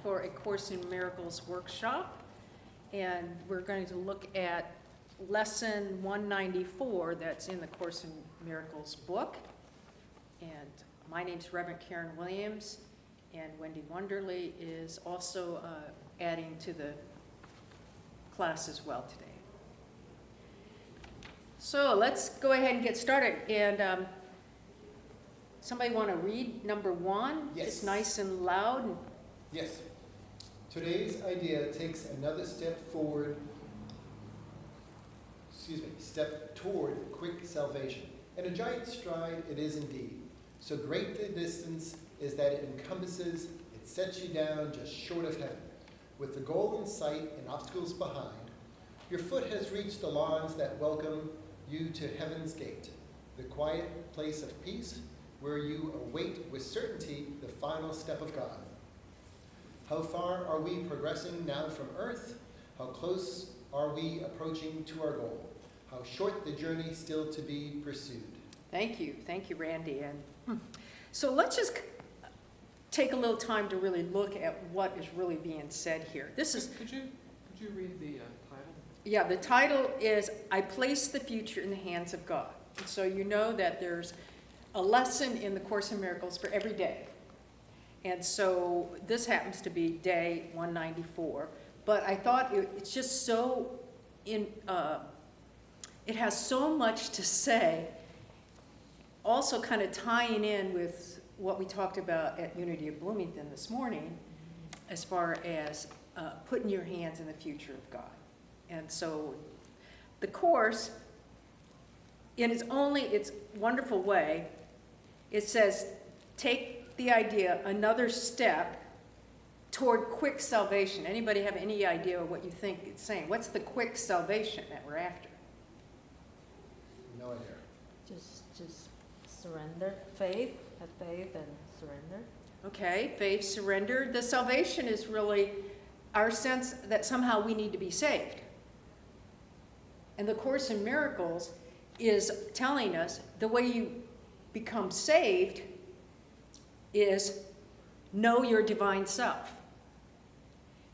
for a Course in Miracles workshop, and we're going to look at lesson 194 that's in the Course in Miracles book. And my name's Reverend Karen Williams, and Wendy Wonderley is also adding to the class as well today. So let's go ahead and get started. And somebody want to read number 1? Yes. It's nice and loud. Yes. Today's idea takes another step toward quick salvation. And a giant stride it is indeed. So great the distance is that it encompasses, it sets you down just short of heaven. With the goal in sight and obstacles behind, your foot has reached the lawns that welcome you to heaven's gate, the quiet place of peace where you await with certainty the final step of God. How far are we progressing now from earth? How close are we approaching to our goal? How short the journey still to be pursued? Thank you, Randy. And so let's just take a little time to really look at what is really being said here. This is. Could you read the title? Yeah, the title is "I Place the Future in the Hands of God." And so you know that there's a lesson in the Course in Miracles for every day. And so this happens to be day 194. But I thought it's just so it has so much to say, also kind of tying in with what we talked about at Unity of Bloomington this morning, as far as putting your hands in the future of God. And so the Course, in its wonderful way, it says, take the idea another step toward quick salvation. Anybody have any idea of what you think it's saying? What's the quick salvation that we're after? No idea. Just surrender, faith, have faith and surrender. Okay, faith, surrender. The salvation is really our sense that somehow we need to be saved. And the Course in Miracles is telling us the way you become saved is know your divine self.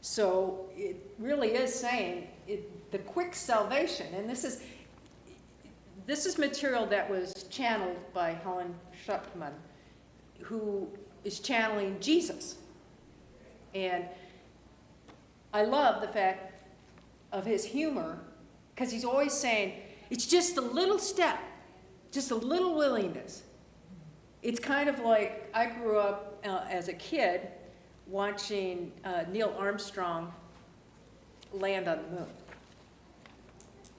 So it really is saying the quick salvation, and this is material that was channeled by Helen Schuckman, who is channeling Jesus. And I love the fact of his humor, because he's always saying, it's just a little step, just a little willingness. It's kind of like I grew up as a kid watching Neil Armstrong land on the moon.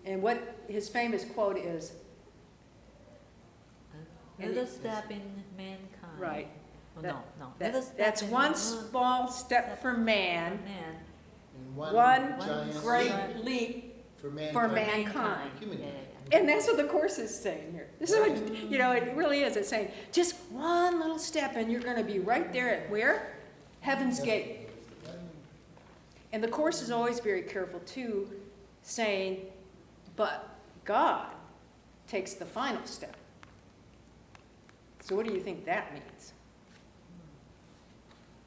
And what his famous quote is, Little step in mankind. right. Oh, That- no. That's one small step for man, Man. And one giant great leap leap for for mankind. mankind. Human. Yeah. And that's what the Course is saying here. This is what, it really is. It's saying, just one little step and you're going to be right there at where? Heaven's gate. And the Course is always very careful, too, saying, but God takes the final step. So what do you think that means?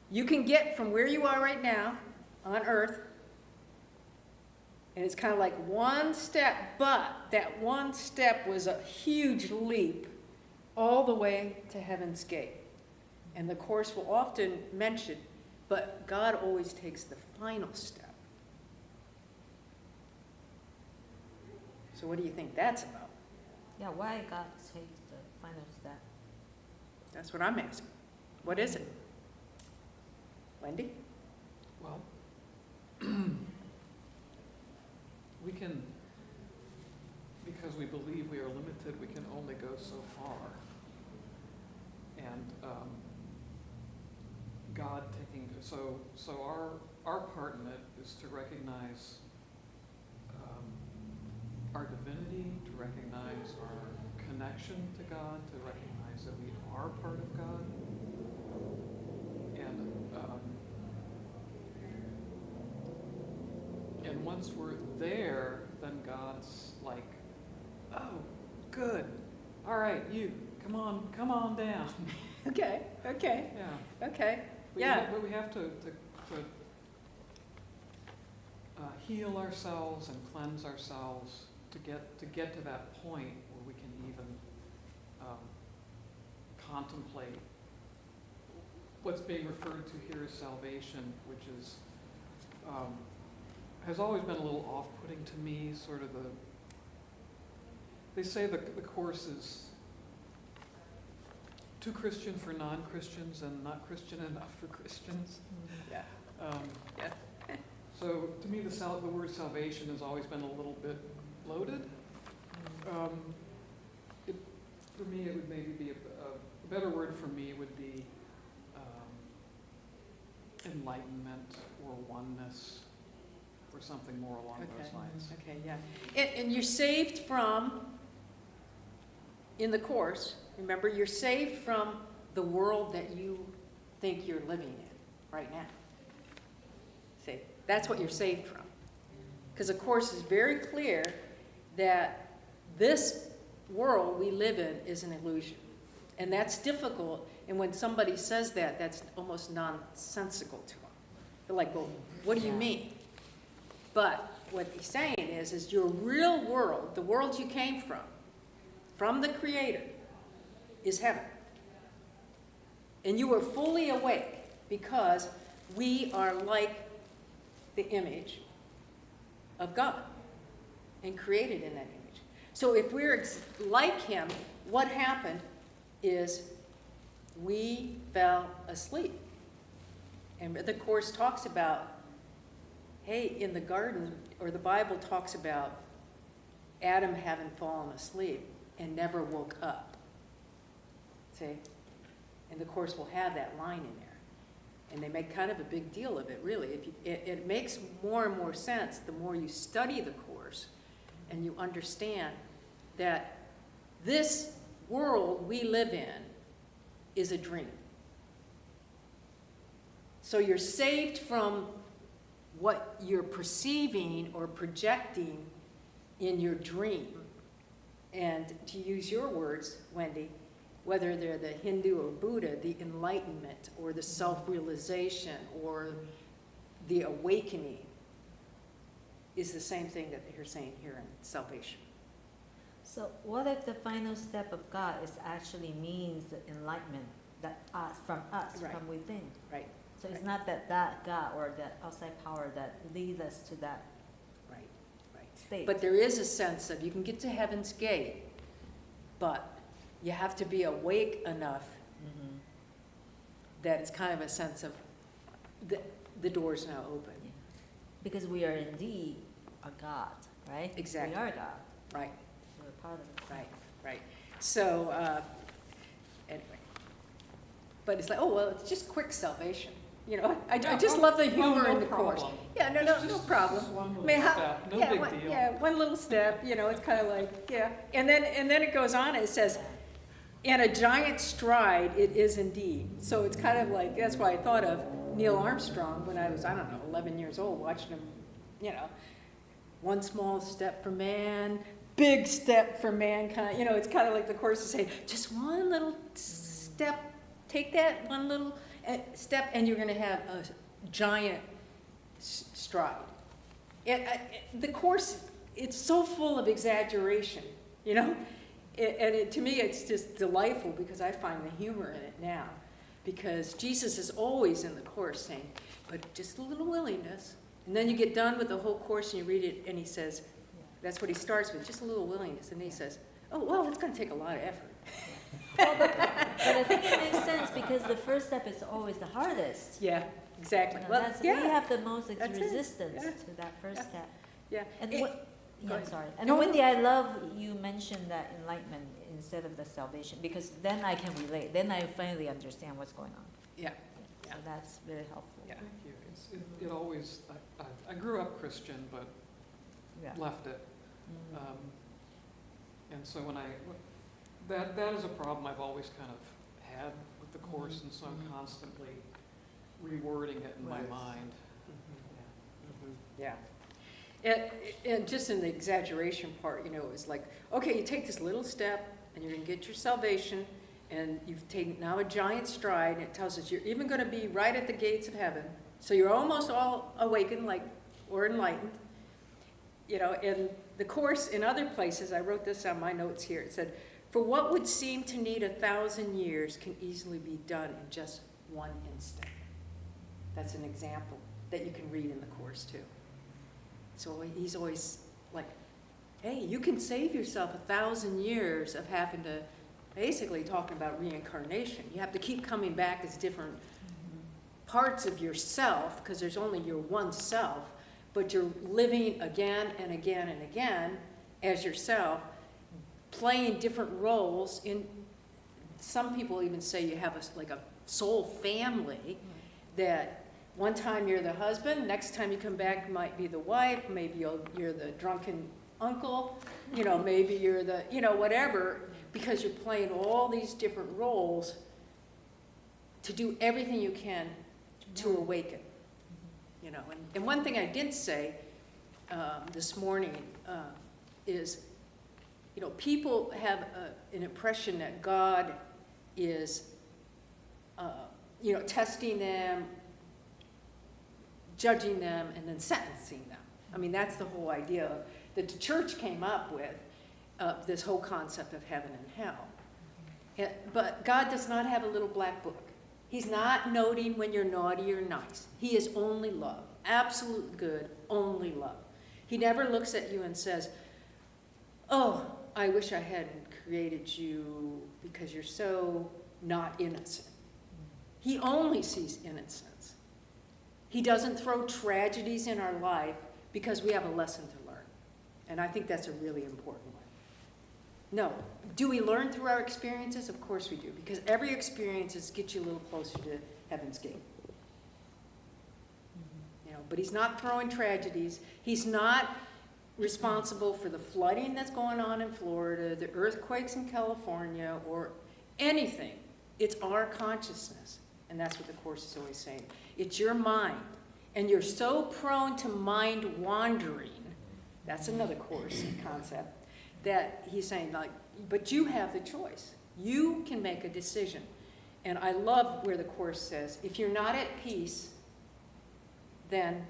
You can get from where you are right now on earth, and it's kind of like one step, but that one step was a huge leap all the way to heaven's gate. And the Course will often mention, but God always takes the final step. So what do you think that's about? Yeah, why God takes the final step? That's what I'm asking. What is it? Wendy? Well, we can, because we believe we are limited, we can only go so far. And God taking, so our part in it is to recognize our divinity, to recognize our connection to God, to recognize that we are part of God. And once we're there, then God's like, oh, good. All right, you, come on down. Okay. Yeah. Okay. But Yeah. but we have to could heal ourselves and cleanse ourselves to get to that point where we can even contemplate what's being referred to here as salvation, which is has always been a little off-putting to me. Sort of they say the Course is too Christian for non-Christians and not Christian enough for Christians. Yeah. Yeah. So to me, the word salvation has always been a little bit loaded. For me, it would maybe be a better word for me would be enlightenment or oneness or something more along those lines. Okay, yeah. And you're saved from, in the Course, remember, you're saved from the world that you think you're living in right now. See, that's what you're saved from. Because the Course is very clear that this world we live in is an illusion. And that's difficult, and when somebody says that, that's almost nonsensical to them. They're like, well, what do you mean? But what he's saying is your real world, the world you came from the Creator, is heaven. And you are fully awake because we are like the image of God and created in that image. So if we're like Him, what happened is we fell asleep. And the Course talks about, hey, in the garden, or the Bible talks about Adam having fallen asleep and never woke up. See? And the Course will have that line in there. And they make kind of a big deal of it, really. It makes more and more sense the more you study the Course and you understand that this world we live in is a dream. So you're saved from what you're perceiving or projecting in your dream. And to use your words, Wendy, whether they're the Hindu or Buddha, the enlightenment or the self-realization or the awakening is the same thing that you're saying here in salvation. So what if the final step of God is actually means the enlightenment that us, Right. from within? Right, So it's Right. not that God or that outside power that leads us to that right, right. state. But there is a sense of you can get to heaven's gate, but you have to be awake enough Mhm. that it's kind of a sense of the door's now open. Yeah. Because we are indeed a God, right? Exactly. We are God. Right, We're part of it. right, right. So, anyway. But it's like, oh, well, it's just quick salvation. You know, I just love the humor in the Course. Yeah, no problem. Just one I little mean, step, no yeah, big one, deal. yeah, one little step, you know, it's kind of like, yeah. And then it goes on, it says, and a giant stride it is indeed. So it's kind of like, that's why I thought of Neil Armstrong when I was, 11 years old, watching him, you know, one small step for man, big step for mankind. You know, it's kind of like the Course is saying, just one little step, take that one little step, and you're going to have a giant stride. The Course, it's so full of exaggeration, you know? To me, it's just delightful because I find the humor in it now. Because Jesus is always in the Course saying, but just a little willingness. And then you get done with the whole Course and you read it and he says, that's what he starts with, just a little willingness. And he says, oh, well, it's going to take a lot of effort. But I think it makes sense because the first step is always the hardest. Yeah, exactly. You know, Well, that's, yeah. we have the most That's it. resistance Yeah. to that first Yeah. step. Yeah. And It- what, go yeah, I'm ahead. sorry. And No, Wendy, I love you mentioned that enlightenment instead of the salvation because then I can relate. Then I finally understand what's going on. Yeah. So that's very helpful. Yeah. Thank you. It always, I grew up Christian, but Yeah. left it. Mhm. And so that is a problem I've always kind of had with the Course, and so I'm Mhm. constantly rewording it in my Right. mind. Yeah. And just in the exaggeration part, you know, it's like, okay, you take this little step and you're going to get your salvation and you've taken now a giant stride and it tells us you're even going to be right at the gates of heaven So you're almost all awakened, like, or enlightened. You know, in the Course, in other places, I wrote this on my notes here, it said, for what would seem to need 1,000 years can easily be done in just one instant. That's an example that you can read in the Course too. So he's always like, hey, you can save yourself 1,000 years of having to, basically talking about reincarnation. You have to keep coming back as different parts of yourself, because there's only your one self, but you're living again and again and again as yourself, playing different roles. In some people even say you have like a soul family, that one time you're the husband, next time you come back might be the wife, maybe you're the drunken uncle, you know, maybe you're the, you know, whatever, because you're playing all these different roles to do everything you can to awaken. You know, and one thing I did say this morning is, you know, people have an impression that God is, you know, testing them, judging them, and then sentencing them. I mean, that's the whole idea that the church came up with, this whole concept of heaven and hell. But God does not have a little black book. He's not noting when you're naughty or nice. He is only love, absolute good, only love. He never looks at you and says, oh, I wish I hadn't created you because you're so not innocent. He only sees innocence. He doesn't throw tragedies in our life because we have a lesson to learn. And I think that's a really important one. No. Do we learn through our experiences? Of course we do, because every experience gets you a little closer to Heaven's Gate. You know, but he's not throwing tragedies. He's not responsible for the flooding that's going on in Florida, the earthquakes in California, or anything. It's our consciousness. And that's what the Course is always saying. It's your mind. And you're so prone to mind wandering. That's another Course concept. That he's saying, like, but you have the choice. You can make a decision. And I love where the Course says, if you're not at peace, then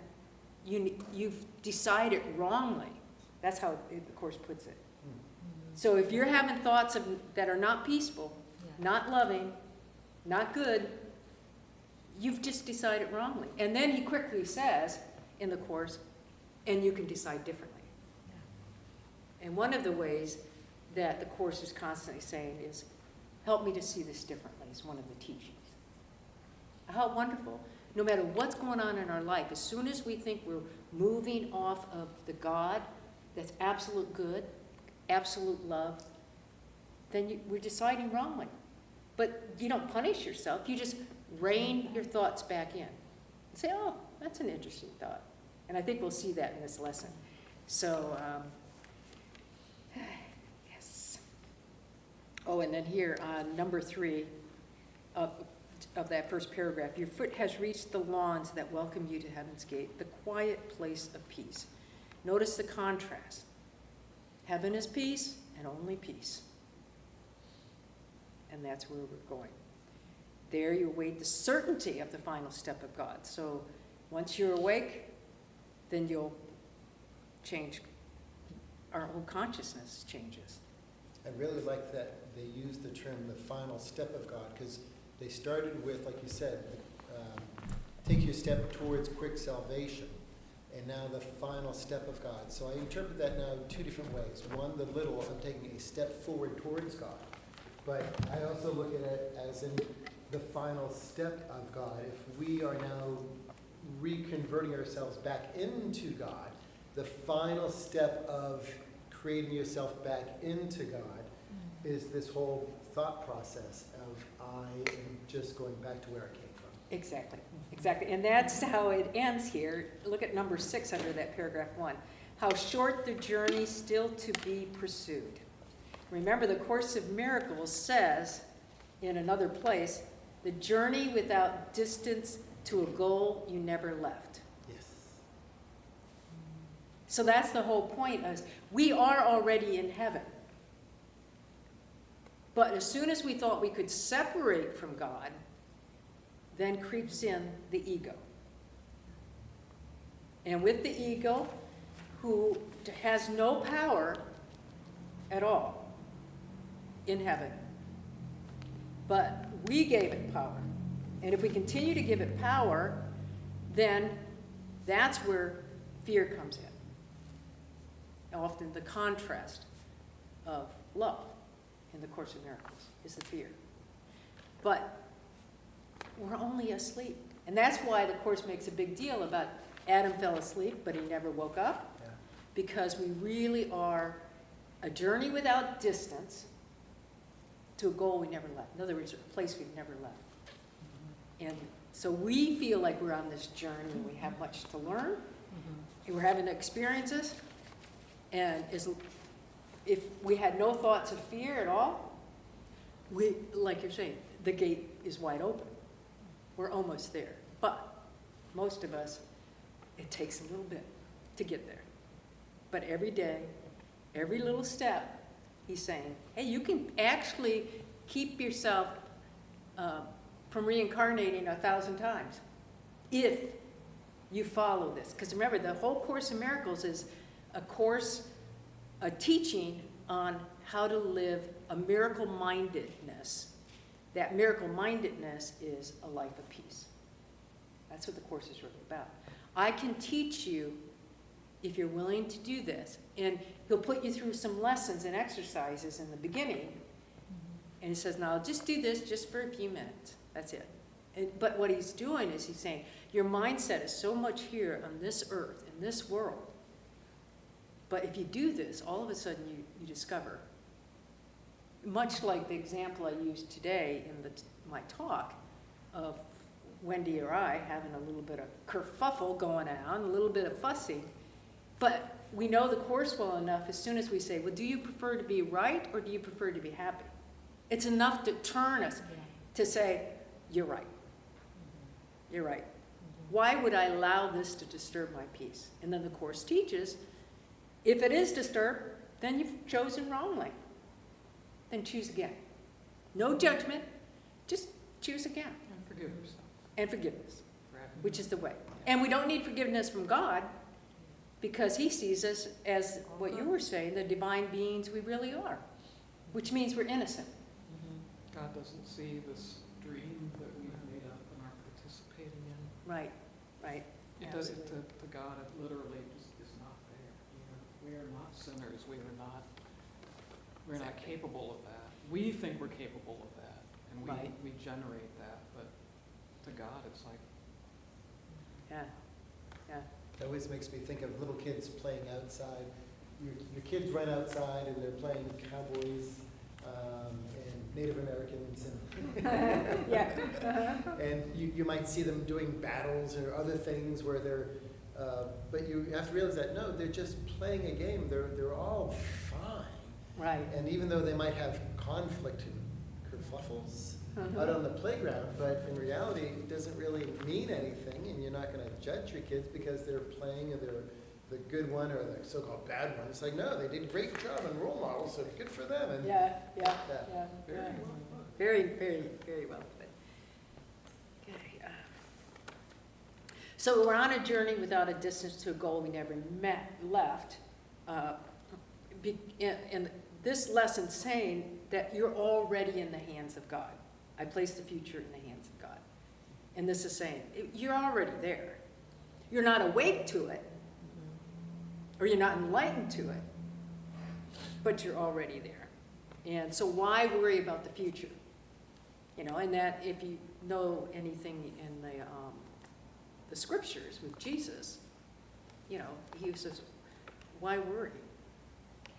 you've decided wrongly. That's how the Course puts it. So if you're having thoughts that are not peaceful, not loving, not good, you've just decided wrongly. And then he quickly says in the Course, and you can decide differently. And one of the ways that the Course is constantly saying is, help me to see this differently, is one of the teachings. How wonderful. No matter what's going on in our life, as soon as we think we're moving off of the God that's absolute good, absolute love, then we're deciding wrongly. But you don't punish yourself. You just rein your thoughts back in. And say, oh, that's an interesting thought. And I think we'll see that in this lesson. So, yes. Oh, and then here on number 3 of that first paragraph, your foot has reached the lawns that welcome you to Heaven's Gate, the quiet place of peace. Notice the contrast. Heaven is peace and only peace. And that's where we're going. There you await the certainty of the final step of God. So once you're awake, then you'll change. Our whole consciousness changes. I really like that they use the term the final step of God, because they started with, like you said, take your step towards quick salvation, and now the final step of God. So I interpret that now 2 different ways. One, the little, I'm taking a step forward towards God. But I also look at it as in the final step of God. If we are now reconverting ourselves back into God, the final step of creating yourself back into God is this whole thought process of I am just going back to where I came from. Exactly, exactly. And that's how it ends here. Look at number 6 under that paragraph 1. How short the journey still to be pursued. Remember, the Course of Miracles says in another place, the journey without distance to a goal you never left. Yes. So that's the whole point is we are already in heaven. But as soon as we thought we could separate from God, then creeps in the ego. and with the eagle, who has no power at all in heaven. But we gave it power. And if we continue to give it power, then that's where fear comes in. Often the contrast of love in the Course of Miracles is the fear. But we're only asleep. And that's why the Course makes a big deal about Adam fell asleep, but he never woke up. Yeah. Because we really are a journey without distance to a goal we never left. In other words, a place we've never left. And so we feel like we're on this journey and we have much to learn. And we're having experiences. And if we had no thoughts of fear at all, we, like you're saying, the gate is wide open. We're almost there. But most of us, it takes a little bit to get there. But every day, every little step, he's saying, hey, you can actually keep yourself from reincarnating 1,000 times if you follow this. Because remember, the whole Course in Miracles is a course, a teaching on how to live a miracle-mindedness. That miracle-mindedness is a life of peace. That's what the Course is really about. I can teach you if you're willing to do this. And he'll put you through some lessons and exercises in the beginning. And he says, now just do this just for a few minutes. That's it. But what he's doing is he's saying, your mindset is so much here on this earth, in this world. But if you do this, all of a sudden you discover, much like the example I used today in my talk of Wendy or I having a little bit of kerfuffle going on, a little bit of fussing. But we know the Course well enough as soon as we say, well, do you prefer to be right or do you prefer to be happy? It's enough to turn us to say, you're right. You're right. Why would I allow this to disturb my peace? And then the Course teaches, if it is disturbed, then you've chosen wrongly. Then choose again. No judgment, just choose again. And forgive yourself. And forgiveness, For having- which is the way. And we don't need forgiveness from God because he sees us as, what you were saying, the divine beings we really are, which means we're innocent. God doesn't see this dream that we've made up and are participating in. Right, right. It does, Absolutely. to God, it literally just is not there. We are not sinners. We're not Exactly. capable of that. We think we're capable of that, and Right. we generate that, but to God, it's like, Yeah, yeah. It always makes me think of little kids playing outside. Your kids run outside and they're playing cowboys and Native Americans. And Yeah. Uh-huh. And you might see them doing battles or other things where they're, but you have to realize that, no, they're just playing a game. They're all fine. Right. And even though they might have conflict and kerfuffles Uh-huh. out on the playground, but in reality, it doesn't really mean anything, and you're not going to judge your kids because they're playing or they're the good one or the so-called bad one. It's like, no, they did a great job and role models, so good for them. And Yeah, yeah, Yeah. yeah. very yeah. well put. Very, very, very well put. Okay. So we're on a journey without a distance to a goal we never left. And this lesson saying that you're already in the hands of God. I place the future in the hands of God. And this is saying, you're already there. You're not awake to it, or you're not enlightened to it, but you're already there. And so why worry about the future? You know, and that if you know anything in the scriptures with Jesus, you know, he says, why worry?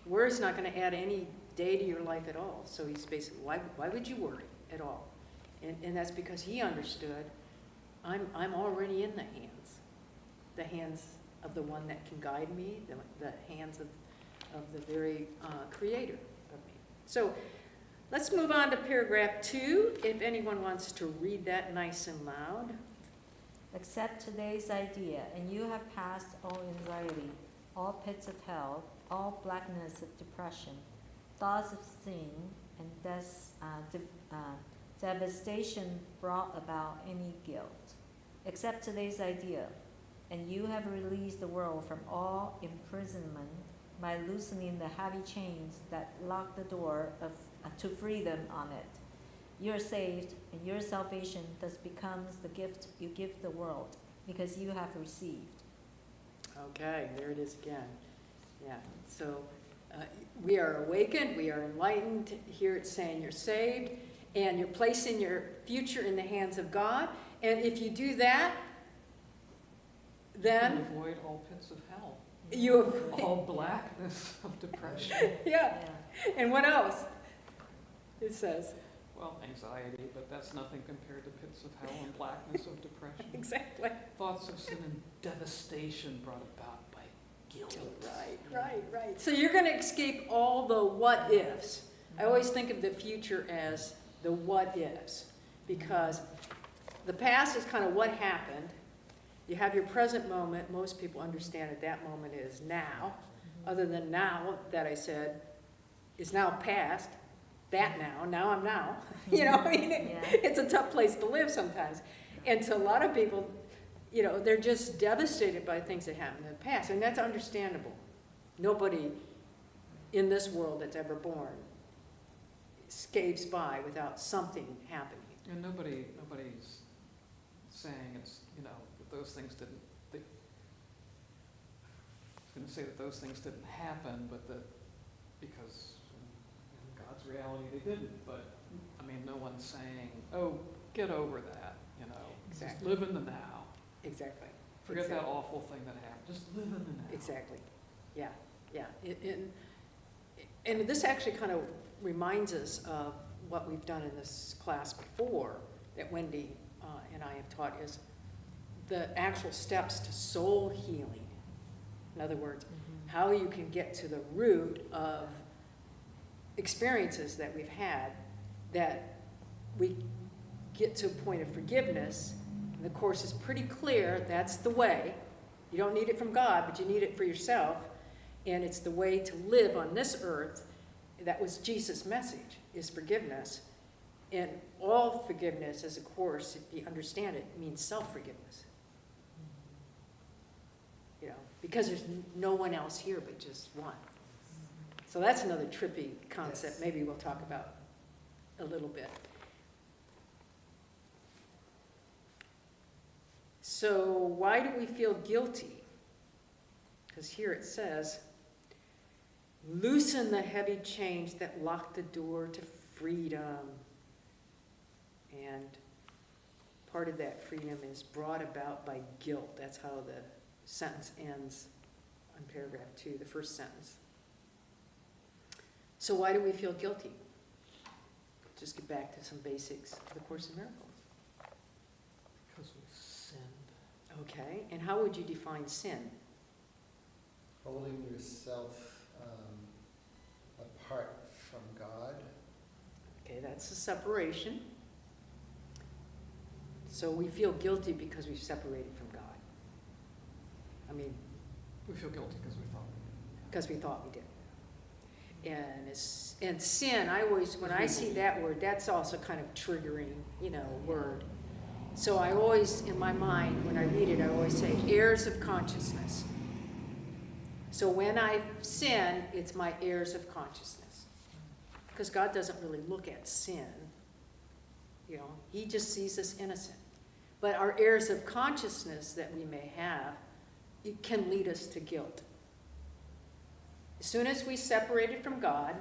Worry's not going to add any day to your life at all. So he's basically, why would you worry at all? And that's because he understood, I'm already in the hands of the one that can guide me, the hands of the very creator of me. So let's move on to paragraph 2, if anyone wants to read that nice and loud. Accept today's idea, and you have passed all anxiety, all pits of hell, all blackness of depression, thoughts of sin, and devastation brought about any guilt. Accept today's idea. and you have released the world from all imprisonment by loosening the heavy chains that lock the door to freedom on it. You are saved, and your salvation thus becomes the gift you give the world, because you have received. Okay, there it is again. Yeah, so we are awakened, we are enlightened. Here it's saying you're saved, and you're placing your future in the hands of God. And if you do that, You then avoid all pits of hell, you, all blackness of depression. yeah. Yeah. And what else? It says, Well, anxiety, but that's nothing compared to pits of hell and blackness of depression. exactly. Thoughts of sin and devastation brought about by guilt. Right. So you're going to escape all the what ifs. I always think of the future as the what ifs, because the past is kind of what happened. You have your present moment. Most people understand that moment is now. Other than now, that I said, is now past. That now I'm now. You know, I mean, Yeah. it's a tough place to live sometimes. And to a lot of people, you know, they're just devastated by things that happened in the past, and that's understandable. Nobody in this world that's ever born escapes by without something happening. And nobody's saying it's, that those things didn't, I was going to say that those things didn't happen, but that because in God's reality they didn't. But, I mean, no one's saying, oh, get over that, Just Exactly. live in the now. Exactly. Forget Exactly. that awful thing that happened. Just live in the now. Exactly. Yeah. And this actually kind of reminds us of what we've done in this class before that Wendy and I have taught, is the actual steps to soul healing. In other words, how you can get to the root of experiences that we've had, that we get to a point of forgiveness. And the Course is pretty clear, that's the way. You don't need it from God, but you need it for yourself. And it's the way to live on this earth. That was Jesus' message, is forgiveness. And all forgiveness, as a Course, if you understand it, means self-forgiveness. Because there's no one else here but just one. So that's another trippy concept. Yes. Maybe we'll talk about a little bit. So why do we feel guilty? Because here it says, loosen the heavy chains that lock the door to freedom. And part of that freedom is brought about by guilt. That's how the sentence ends on paragraph 2, the first sentence. So why do we feel guilty? Just get back to some basics of the Course in Miracles. Because we sinned. Okay, and how would you define sin? Holding yourself apart from God. Okay, that's a separation. So we feel guilty because we've separated from God. I mean, We feel guilty because we thought we did. because we thought we did. And sin, I always, when I see that word, that's also kind of triggering, word. So I always, in my mind, when I read it, I always say, heirs of consciousness. So when I sin, it's my heirs of consciousness. Because God doesn't really look at sin. He just sees us innocent. But our heirs of consciousness that we may have, it can lead us to guilt. As soon as we separated from God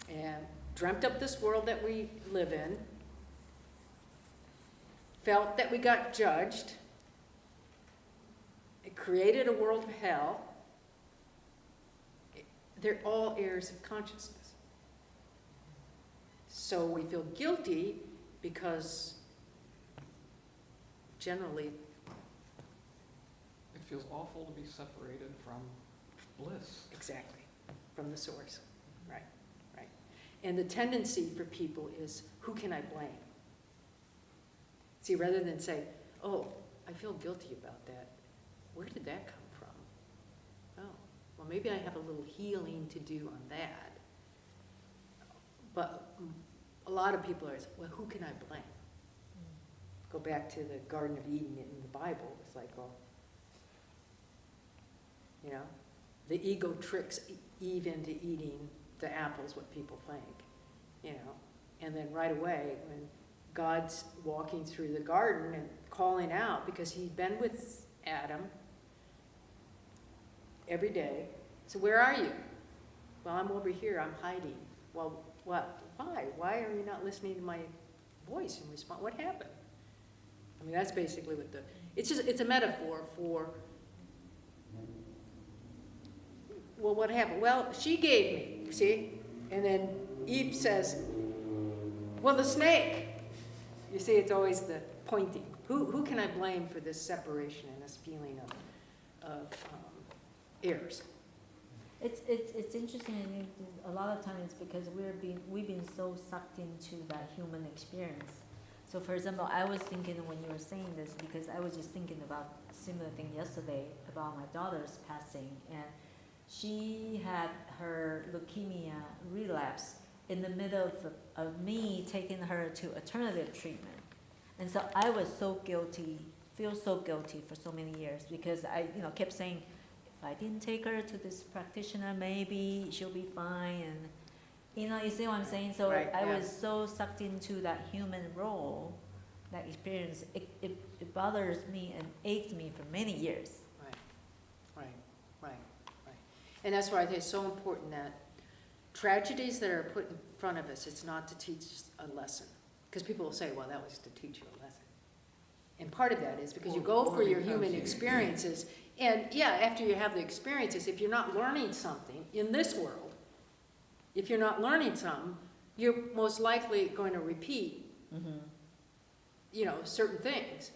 and dreamt up this world that we live in, felt that we got judged, it created a world of hell, they're all heirs of consciousness. So we feel guilty because generally It feels awful to be separated from bliss. exactly, from the source. Right. And the tendency for people is, who can I blame? See, rather than say, oh, I feel guilty about that. Where did that come from? Oh, well, maybe I have a little healing to do on that. But a lot of people are, well, who can I blame? go back to the Garden of Eden in the Bible. It's like, well, you know, the ego tricks Eve into eating the apples, what people think, you know. And then right away, when God's walking through the garden and calling out, because he'd been with Adam every day. So where are you? Well, I'm over here, I'm hiding. Well, what? Why? Why are you not listening to my voice and respond? What happened? I mean, that's basically what it's a metaphor for, well, what happened? Well, she gave me, see? And then Eve says, well, the snake. You see, it's always the pointing. Who can I blame for this separation and this feeling of errors? It's interesting. I think a lot of times because we've been so sucked into that human experience. So, for example, I was thinking when you were saying this, because I was just thinking about a similar thing yesterday about my daughter's passing, and she had her leukemia relapse in the middle of me taking her to alternative treatment. And so I was so guilty, feel so guilty for so many years, because I kept saying, if I didn't take her to this practitioner, maybe she'll be fine. And you see what I'm saying? So Right, I yeah. was so sucked into that human role, that experience. It bothers me and ached me for many years. Right. And that's why I think it's so important that tragedies that are put in front of us, it's not to teach a lesson. Because people will say, well, that was to teach you a lesson. And part of that is because you go for your human experiences, and yeah, after you have the experiences, if you're not learning something in this world, if you're not learning something, you're most likely going to repeat, certain things.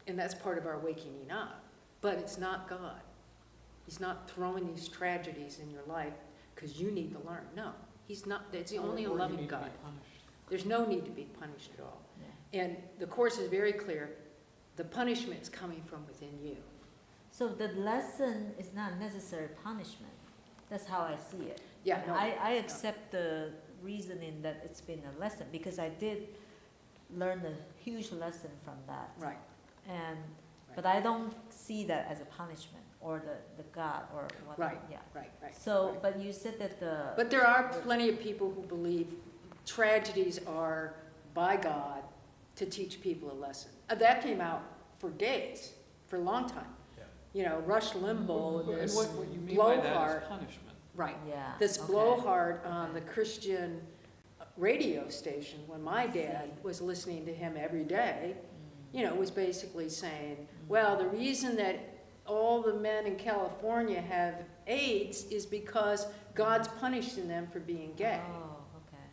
And that's part of our waking up. But it's not God. He's not throwing these tragedies in your life because you need to learn. No, he's not. That's only a Or you loving need to be God. punished. There's no need to be punished at all. Yeah. And the Course is very clear. The punishment is coming from within you. So the lesson is not necessary punishment. That's how I see it. Yeah, And no, I accept the reasoning that it's been a lesson, because I did learn a huge lesson from that. right. And but I don't see that as a punishment or the God or whatever. Right. Yeah. Right. So, right. but you said that But there are plenty of people who believe tragedies are by God to teach people a lesson. That came out for days, for a long time. Yeah. Rush Limbaugh, And this what you mean by that blowhard, is punishment. right? yeah. This okay. blowhard on Okay. the Christian radio station, when my dad was listening to him every day, was basically saying, well, the reason that all the men in California have AIDS is because God's punishing them for being gay. Oh, okay.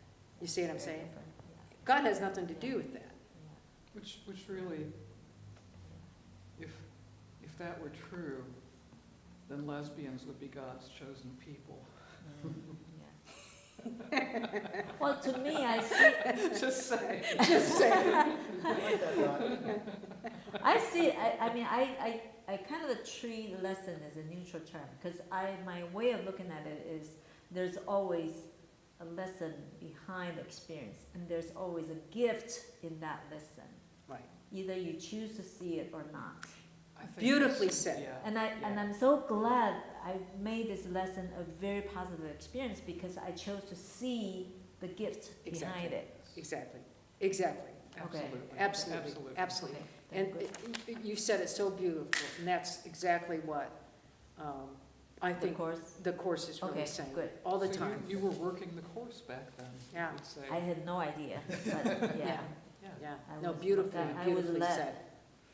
You see what I'm Very saying? different, yeah. God has nothing to do with that. Yeah. Which really, if that were true, then lesbians would be God's chosen people. Mm, yeah. Well, to me, I see. Just saying. Just saying. I like that thought. I see. I kind of treat lesson as a neutral term, because my way of looking at it is there's always a lesson behind the experience, and there's always a gift in that lesson. Right. Either you choose to see it or not. I think Beautifully it's- said. Yeah. And I'm so glad I made this lesson a very positive experience, because I chose to see the gift Exactly. behind it. Exactly. Absolutely. Absolutely. Absolutely. Okay, And good. you said it so beautiful, and that's exactly what I The think course. the Course is really Okay, saying. good. All the So time. you were working the course back then. Yeah. You'd say, I had no idea, but yeah. yeah. Yeah, I no, was- beautifully, I was beautifully led. said.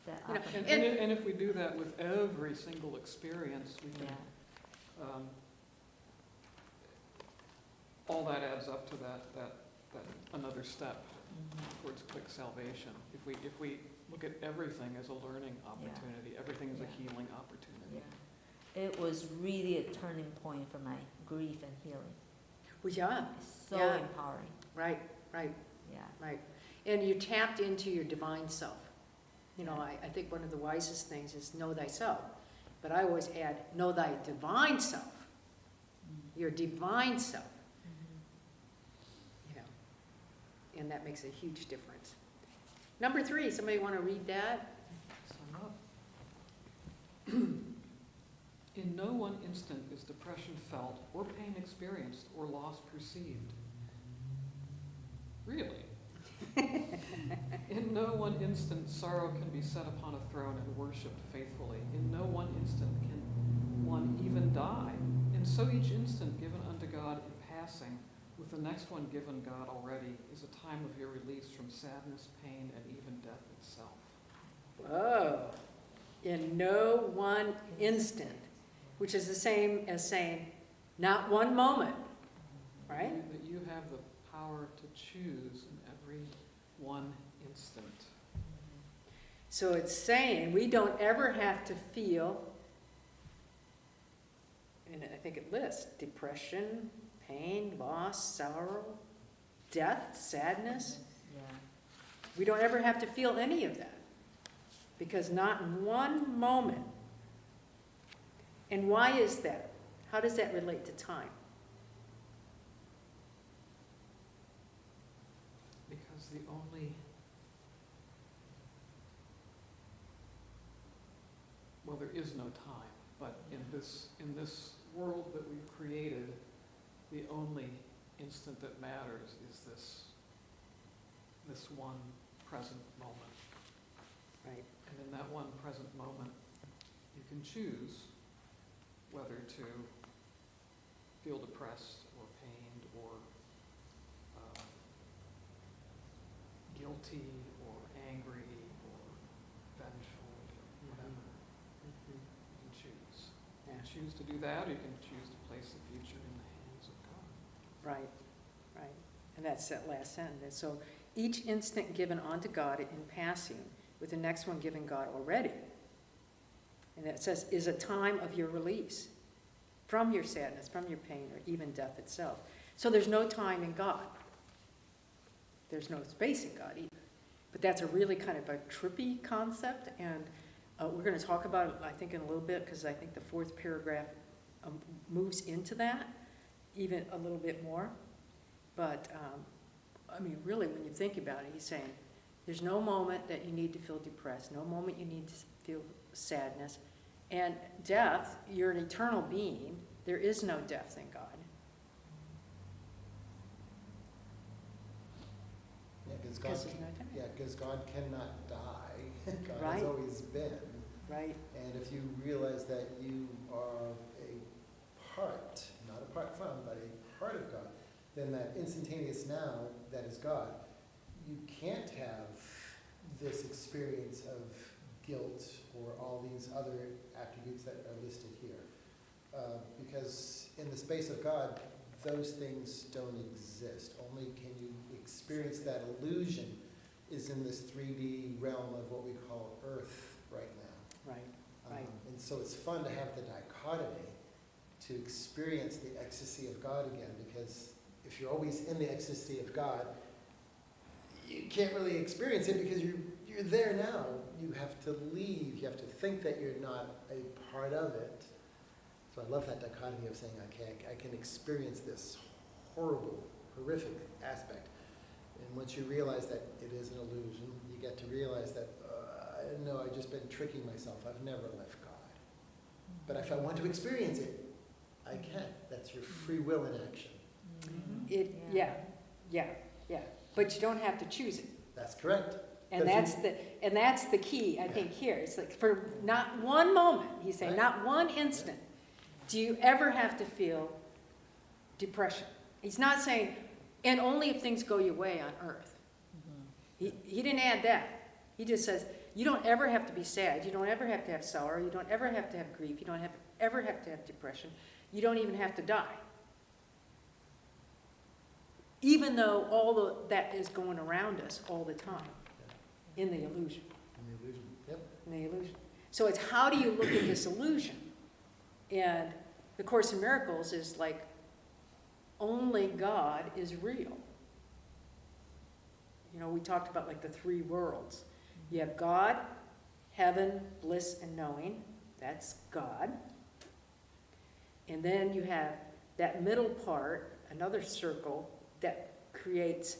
That You know, opportunity. And if we do that with every single experience, we Yeah. can, all that adds up to that another step Mhm. towards quick salvation. If we look at everything as a learning opportunity, everything as a Yeah. healing opportunity. Yeah. It was really a turning point for my grief and healing. Well, yeah, It's so Yeah. empowering. right. Yeah. Right. And you tapped into your divine self. I think one of the wisest things is know thyself. But I always add, know thy divine self, your divine self, Mhm. and that makes a huge difference. Number 3, somebody want to read that? Sum up. In no one instant is depression felt, or pain experienced, or loss perceived. Really? In no one instant sorrow can be set upon a throne and worshipped faithfully. In no one instant can one even die. And so each instant given unto God in passing, with the next one given God already, is a time of your release from sadness, pain, and even death itself. Whoa. In no one instant, which is the same as saying, not one moment, right? That you have the power to choose in every one instant. So it's saying we don't ever have to feel, and I think it lists depression, pain, loss, sorrow, death, sadness. Yeah. We don't ever have to feel any of that, because not in one moment. And why is that? How does that relate to time? Because the only, well, there is no time, but in this world that we've created, the only instant that matters is this one present moment. Right. And in that one present moment, you can choose whether to feel depressed or pained or guilty or angry or vengeful or whatever. You can choose. You can choose to do that, or you can choose to place the future in the hands of God. Right, right. And that's that last sentence. So each instant given unto God in passing, with the next one given God already. And that says, is a time of your release from your sadness, from your pain, or even death itself. So there's no time in God. There's no space in God either. But that's a really kind of a trippy concept, and we're going to talk about it, I think, in a little bit, because I think the 4th paragraph moves into that even a little bit more. But, I mean, really, when you think about it, he's saying, there's no moment that you need to feel depressed, no moment you need to feel sadness. And death, you're an eternal being. There is no death in God. Yeah, because Because God, there's no time. yeah, 'cause God cannot die. God Right. has always been. Right? And if you realize that you are a part, not apart from, but a part of God, then that instantaneous now that is God, you can't have this experience of guilt or all these other attributes that are listed here. Because in the space of God, those things don't exist. Only can you experience that illusion is in this 3D realm of what we call Earth right now. Right. Right. And so it's fun to have the dichotomy to experience the ecstasy of God again, because if you're always in the ecstasy of God, you can't really experience it because you're there now. You have to leave. You have to think that you're not a part of it. So I love that dichotomy of saying, I can experience this horrible, horrific aspect. And once you realize that it is an illusion, you get to realize that, no, I've just been tricking myself. I've never left God. But if I want to experience it, I can. That's your free will in action. Yeah. But you don't have to choose it. That's correct. And But that's the key, I think, here. It's like for not one moment, he's saying, Right. not one instant, do you ever have to feel depression. He's not saying, and only if things go your way on earth. He didn't add that. He just says, you don't ever have to be sad. You don't ever have to have sorrow. You don't ever have to have grief. You don't ever have to have depression. You don't even have to die. Even though all that is going around us all the time in the illusion. In the illusion. Yep. In the illusion. So it's how do you look at this illusion? And the Course in Miracles is like, only God is real. You know, we talked about like the 3 worlds. You have God, heaven, bliss, and knowing. That's God. And then you have that middle part, another circle, that creates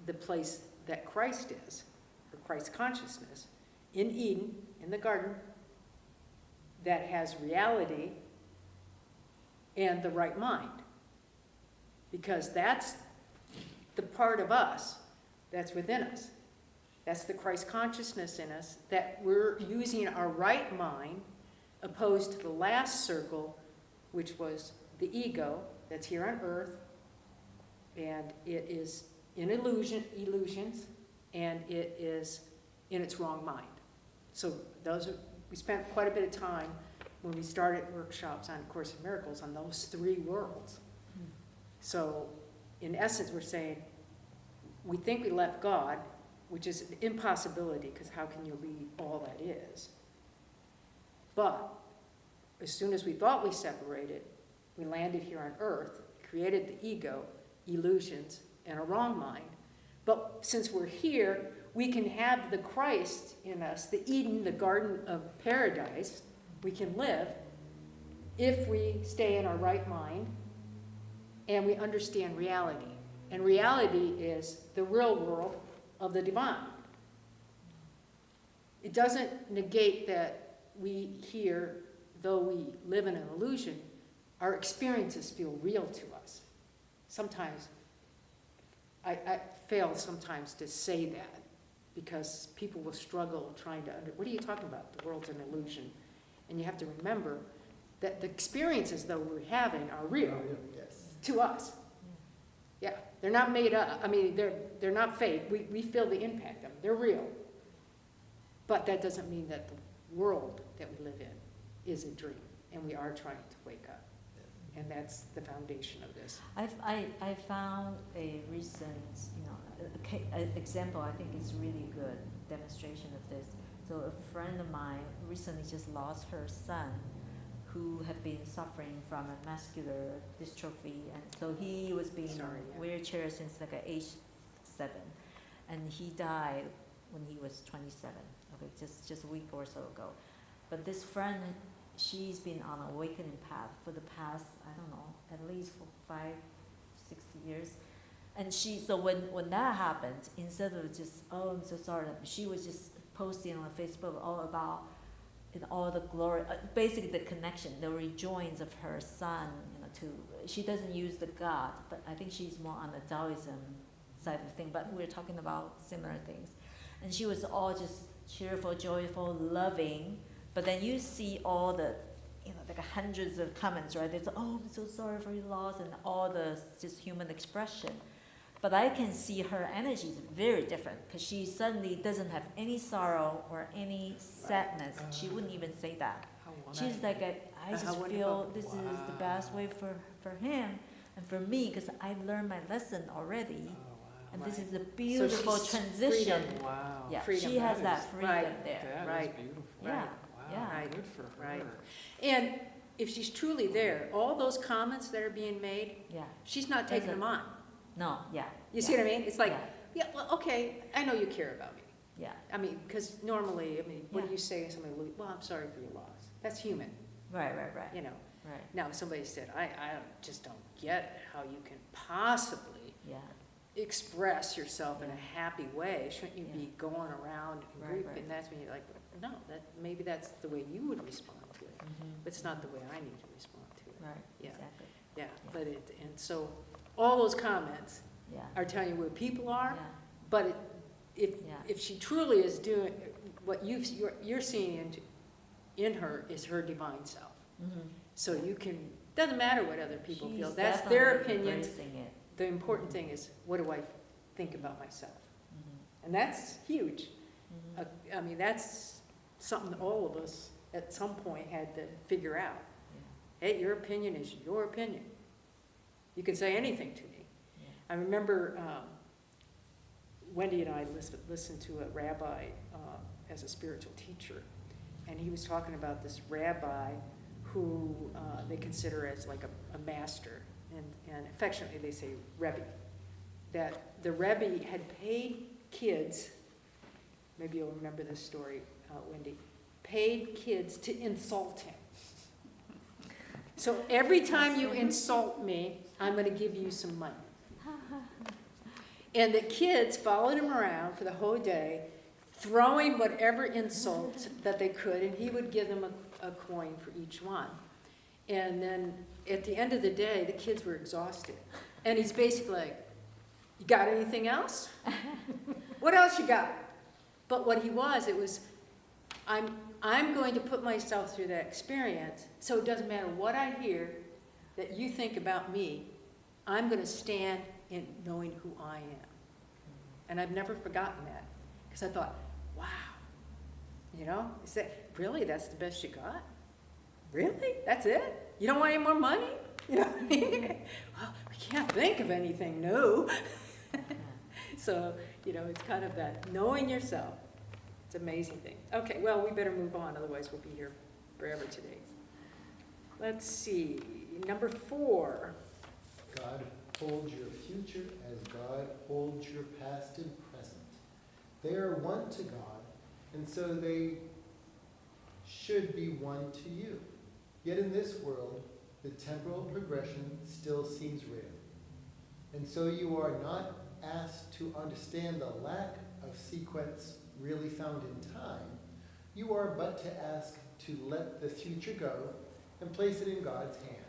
the place that Christ is. or Christ consciousness, in Eden, in the garden, that has reality and the right mind. Because that's the part of us that's within us. That's the Christ consciousness in us, that we're using our right mind, opposed to the last circle, which was the ego that's here on earth, and it is in illusions, and it is in its wrong mind. So we spent quite a bit of time when we started workshops on Course in Miracles on those three worlds. So in essence, we're saying, we think we left God, which is an impossibility, because how can you leave all that is? But as soon as we thought we separated, we landed here on earth, created the ego, illusions, and a wrong mind. But since we're here, we can have the Christ in us, the Eden, the garden of paradise, we can live if we stay in our right mind and we understand reality. And reality is the real world of the divine. It doesn't negate that we here, though we live in an illusion, our experiences feel real to us. Sometimes, I fail sometimes to say that, because people will struggle trying to what are you talking about? The world's an illusion. And you have to remember that the experiences that we're having are real to us. Yeah, they're not made up. I mean, they're not fake. We feel the impact of them. They're real. But that doesn't mean that the world that we live in is a dream, and we are trying to wake up. And that's the foundation of this. I found a recent, example I think is really good demonstration of this. So a friend of mine recently just lost her son, who had been suffering from a muscular dystrophy, and so he was being in a wheelchair since like age 7, and he died when he was 27. Okay, just a week or so ago. But this friend, she's been on an awakening path for the past, I don't know, at least for 5, 6 years. And so when that happened, instead of just, oh, I'm so sorry, she was just posting on Facebook all about all the glory, basically the connection, the rejoins of her son, she doesn't use the God, but I think she's more on the Taoism side of the thing, but we're talking about similar things. And she was all just cheerful, joyful, loving, but then you see all the, like hundreds of comments, right? There's, oh, I'm so sorry for your loss, and all the just human expression. But I can see her energy is very different, because she suddenly doesn't have any sorrow or any sadness. She wouldn't even say that. She's like, I just feel this is the best way for him and for me, because I've learned my lesson already. And this is a beautiful transition. Freedom. Wow. Yeah, Freedom. she has that freedom there. That is beautiful. Yeah, Wow, yeah. good for her. Right. And if she's truly there, all those comments that are being made, Yeah. she's not taking them on. No, yeah. You see what I mean? It's like, Yeah. well, okay, I know you care about me. Yeah. I mean, because normally, what do Yeah. you say to somebody, well, I'm sorry for your loss. That's human, Right. Right. Now, somebody said, I just don't get how you can possibly Yeah. express yourself in a happy way. Shouldn't you be going around and Right, grief? right. And that's when you're like, no, maybe that's the way you would respond to it. Mm-hmm. But it's not the way I need to respond to it. Right. Yeah. Exactly. Yeah, but and so all those comments Yeah. are telling you where people are, Yeah. but Yeah. if she truly is doing what you're seeing in her is her divine self. Mm-hmm. So you can, doesn't matter what other people feel, She's that's their definitely opinions. embracing it. The important thing is, what do I think about myself? Mm-hmm. And that's huge. Mm-hmm. I mean, that's something all of us at some point had to figure out. Yeah. Hey, your opinion is your opinion. You can say anything to me. Yeah. I remember Wendy and I listened to a rabbi as a spiritual teacher, and he was talking about this rabbi who they consider as like a master, and affectionately they say Rebbe, that the Rebbe had paid kids, maybe you'll remember this story, Wendy, paid kids to insult him. So every time you insult me, I'm going to give you some money. And the kids followed him around for the whole day, throwing whatever insult that they could, and he would give them a coin for each one. And then at the end of the day, the kids were exhausted. And he's basically like, you got anything else? What else you got? But what he was, it was, I'm going to put myself through that experience, so it doesn't matter what I hear that you think about me, I'm going to stand in knowing who I am. And I've never forgotten that, because I thought, wow, you know, is that, really, that's the best you got? Really? That's it? You don't want any more money? You know what I mean? Well, we can't think of anything new. So, you know, it's kind of that knowing yourself. It's an amazing thing. Okay, well, we better move on, otherwise we'll be here forever today. Let's see, number 4. God holds your future as God holds your past and present. They are one to God, and so they should be one to you. Yet in this world, the temporal progression still seems real. And so you are not asked to understand the lack of sequence really found in time. You are but to ask to let the future go and place it in God's hand.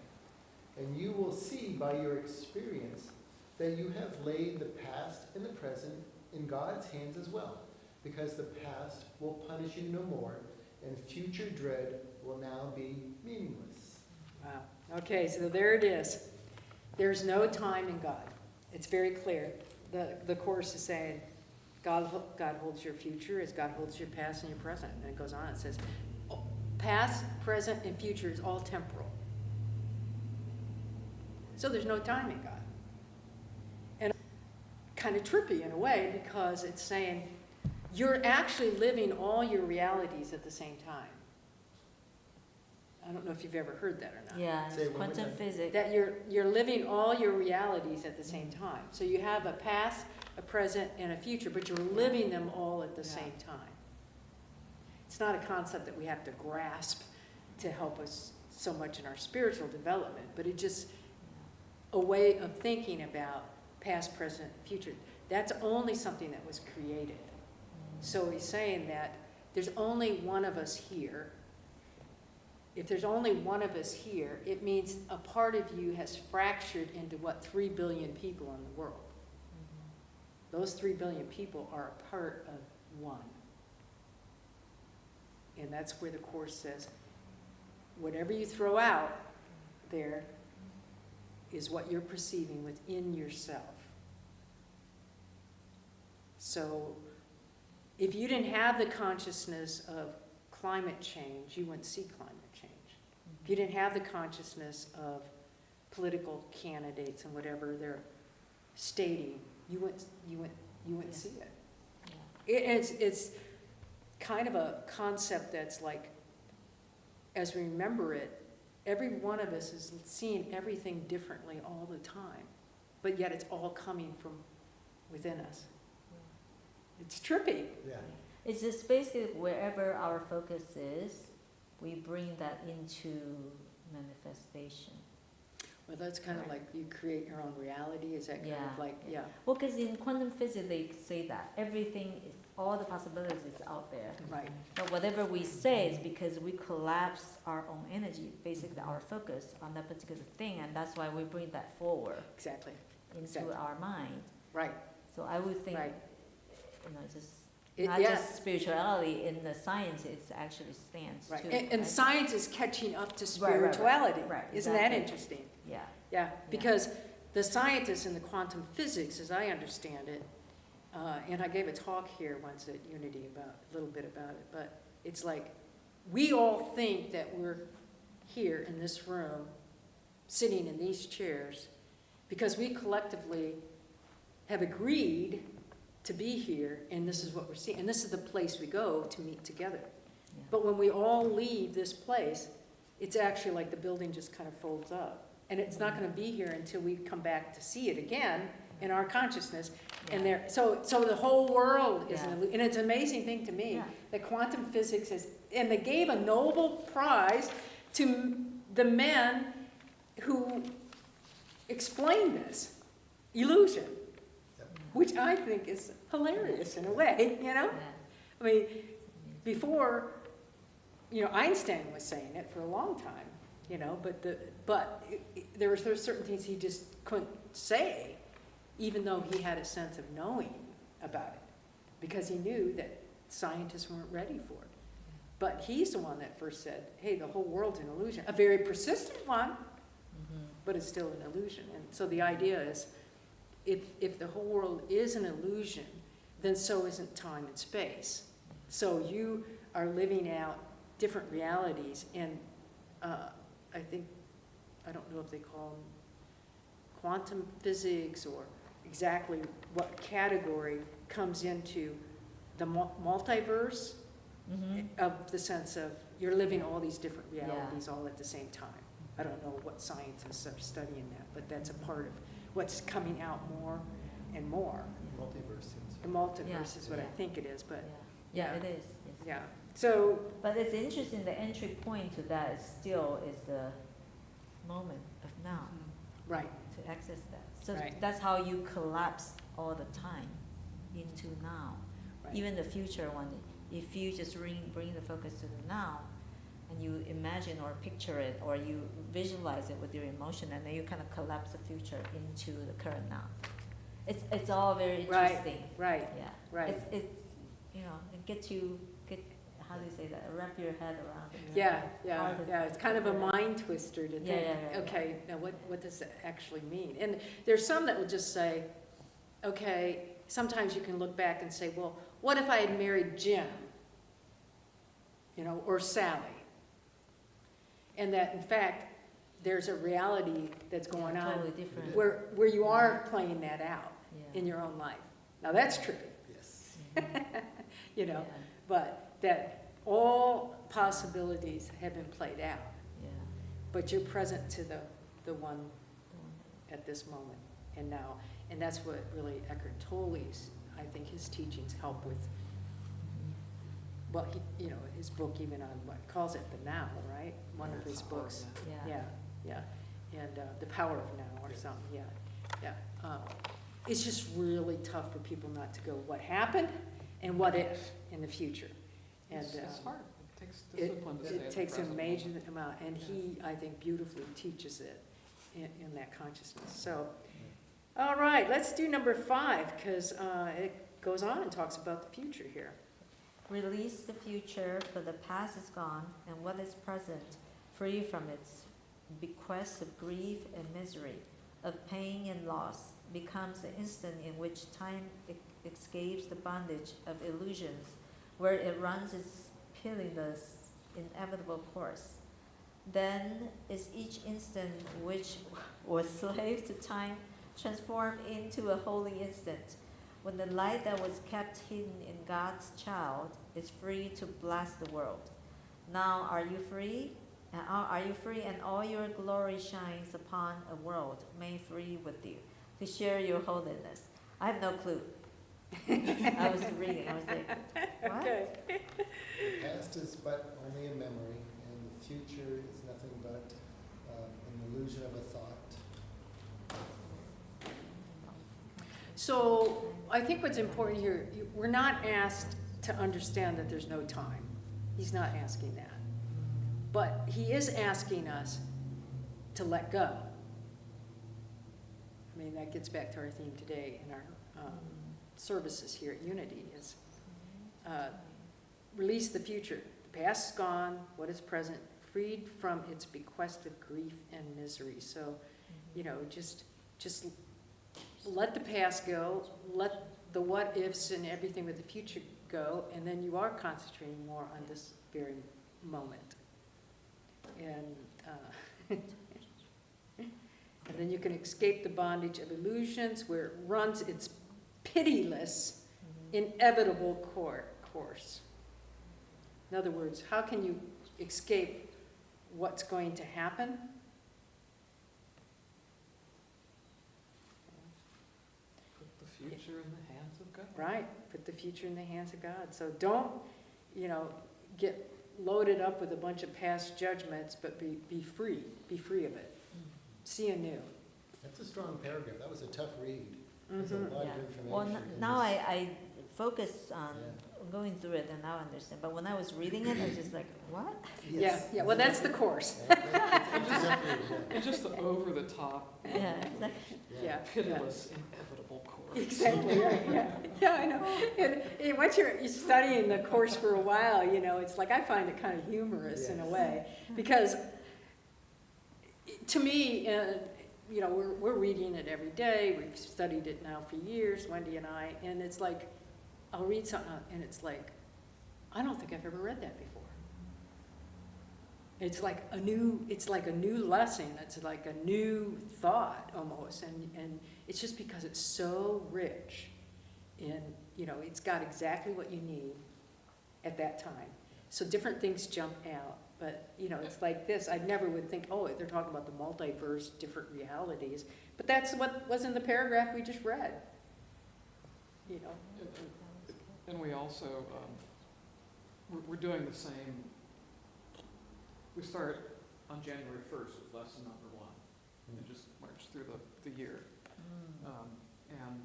And you will see by your experience that you have laid the past and the present in God's hands as well, because the past will punish you no more, and future dread will now be meaningless. Wow. Okay, so there it is. There's no time in God. It's very clear. The Course is saying, God holds your future as God holds your past and your present. And it goes on, it says, past, present, and future is all temporal. So there's no time in God. And kind of trippy in a way, because it's saying you're actually living all your realities at the same time. I don't know if you've ever heard that or not. Yeah, Say it one more quantum time. physics. That you're living all your realities at the same time. So you have a past, a present, and a future, but you're living them all at the same time. It's not a concept that we have to grasp to help us so much in our spiritual development, but it's just a way of thinking about past, present, and future. That's only something that was created. So he's saying that there's only one of us here. If there's only one of us here, it means a part of you has fractured into 3 billion people in the world. Those 3 billion people are a part of one. And that's where the Course says, whatever you throw out there is what you're perceiving within yourself. So if you didn't have the consciousness of climate change, you wouldn't see climate change. If you didn't have the consciousness of political candidates and whatever they're stating, you wouldn't see it. It's kind of a concept that's like, as we remember it, every one of us is seeing everything differently all the time, but yet it's all coming from within us. It's trippy. Yeah. It's just basically wherever our focus is, we bring that into manifestation. Well, that's kind of like you create your own reality. Is that kind of like, yeah. Well, because in quantum physics they say that everything is, all the possibilities is out there. Right. But whatever we say is because we collapse our own energy, basically our focus on that particular thing, and that's why we bring that forward Exactly. into Exactly. our mind. Right. So I would think, Right. just It- not yeah. just spirituality, in the science it actually stands Right. too. And right? science is catching up to Right, right, right. spirituality. Right, Isn't that exactly. interesting? Yeah. Yeah, because the scientists in the quantum physics, as I understand it, and I gave a talk here once at Unity about a little bit about it, but it's like we all think that we're here in this room, sitting in these chairs, because we collectively have agreed to be here, and this is what we're seeing, and this is the place we go to meet together. Yeah. But when we all leave this place, it's actually like the building just kind of folds up. And it's not going to be here until we come back to see it again in our consciousness. And Yeah. so the whole world is, Yeah. and it's an amazing thing to me Yeah. that quantum physics is, and they gave a Nobel Prize to the men who explained this illusion, Yep. which I think is hilarious in a way, you know? Yeah. I mean, before, Einstein was saying it for a long time, but there were certain things he just couldn't say, even though he had a sense of knowing about it, because he knew that scientists weren't ready for it. But he's the one that first said, hey, the whole world's an illusion, a very persistent one, but it's still an illusion. And so the idea is, if the whole world is an illusion, then so isn't time and space. So you are living out different realities, and I don't know if they call them quantum physics or exactly what category comes into the multiverse, of the sense of you're living all these different realities all at the same time. I don't know what scientists are studying that, but that's a part of what's coming out more and more. Multiverse seems. The multiverse Yeah. is what I think it is, but Yeah, it is. Yes. yeah. So But it's interesting, the entry point to that is still is the moment of now, right, to access that. So Right. that's how you collapse all the time into now. right. Even the future one, if you just bring the focus to the now, and you imagine or picture it, or you visualize it with your emotion, and then you kind of collapse the future into the current now. It's all very Right. interesting. Right, Yeah. right. It's it gets you, how do you say that, wrap your head around it. Yeah, Hard to- yeah, it's kind of a mind twister to think, Yeah. okay, now what does that actually mean? And there's some that will just say, okay, sometimes you can look back and say, well, what if I had married Jim, or Sally? And that, in fact, there's a reality that's going on Totally different. where you are playing that out Yeah. in your own life. Now, that's true, Yes. Mhm. know, but that all possibilities have been played out, Yeah. but you're present to the one at this moment and now. And that's what really Eckhart Tolle's, I think his teachings help with, well, his book even on what calls it the now, right? One of his books. Yeah. Yeah. And The Power of Now or something, yeah. It's just really tough for people not to go, what happened and what if in the future? And It's hard. It takes It, discipline to stay in it the takes a present major moment. amount, and he, I think, beautifully teaches it in that consciousness. So, all right, let's do number 5, because it goes on and talks about the future here. Release the future, for the past is gone, and what is present, free from its bequests of grief and misery, of pain and loss, becomes the instant in which time escapes the bondage of illusions, where it runs its pitiless, inevitable course. Then is each instant which was slave to time transformed into a holy instant, when the light that was kept hidden in God's child is free to blast the world. Now are you free? Are you free, and all your glory shines upon a world made free with you, to share your holiness. I have no clue. I was reading, I was like, what? Okay. The past is but only a memory, and the future is nothing but an illusion of a thought. So I think what's important here, we're not asked to understand that there's no time. He's not asking that. But he is asking us to let go. I mean, that gets back to our theme today in our services here at Unity, is release the future. The past is gone, what is present, freed from its bequest of grief and misery. So, just let the past go, let the what ifs and everything with the future go, and then you are concentrating more on this very moment. And and then you can escape the bondage of illusions, where it runs its pitiless, inevitable course. In other words, how can you escape what's going to happen? Put the future in the hands of God. Right, put the future in the hands of God. So don't, get loaded up with a bunch of past judgments, but be free of it. See anew. That's a strong paragraph. That was a tough read. There's a lot Yeah. of information. Well, in now this. I focus on going through it and now I understand. But when I was reading it, I was just like, what? Yeah, yeah, well, that's the course. And just the over-the-top, Yeah, exactly. Yeah. pitiless, inevitable course. Exactly, right, yeah, yeah, I know. And once you're studying the course for a while, you know, it's like, I find it kind of humorous in a way, because to me, you know, we're reading it every day, we've studied it now for years, Wendy and I, and it's like, I'll read something and it's like, I don't think I've ever read that before. It's like a new lesson, it's like a new thought almost, and it's just because it's so rich in, you know, it's got exactly what you need at that time. So different things jump out, but, you know, it's like this, I never would think, oh, they're talking about the multiverse, different realities, but that's what was in the paragraph we just read, you know. And we also, we're doing the same. We start on January 1st with lesson number 1, and just march through the year. And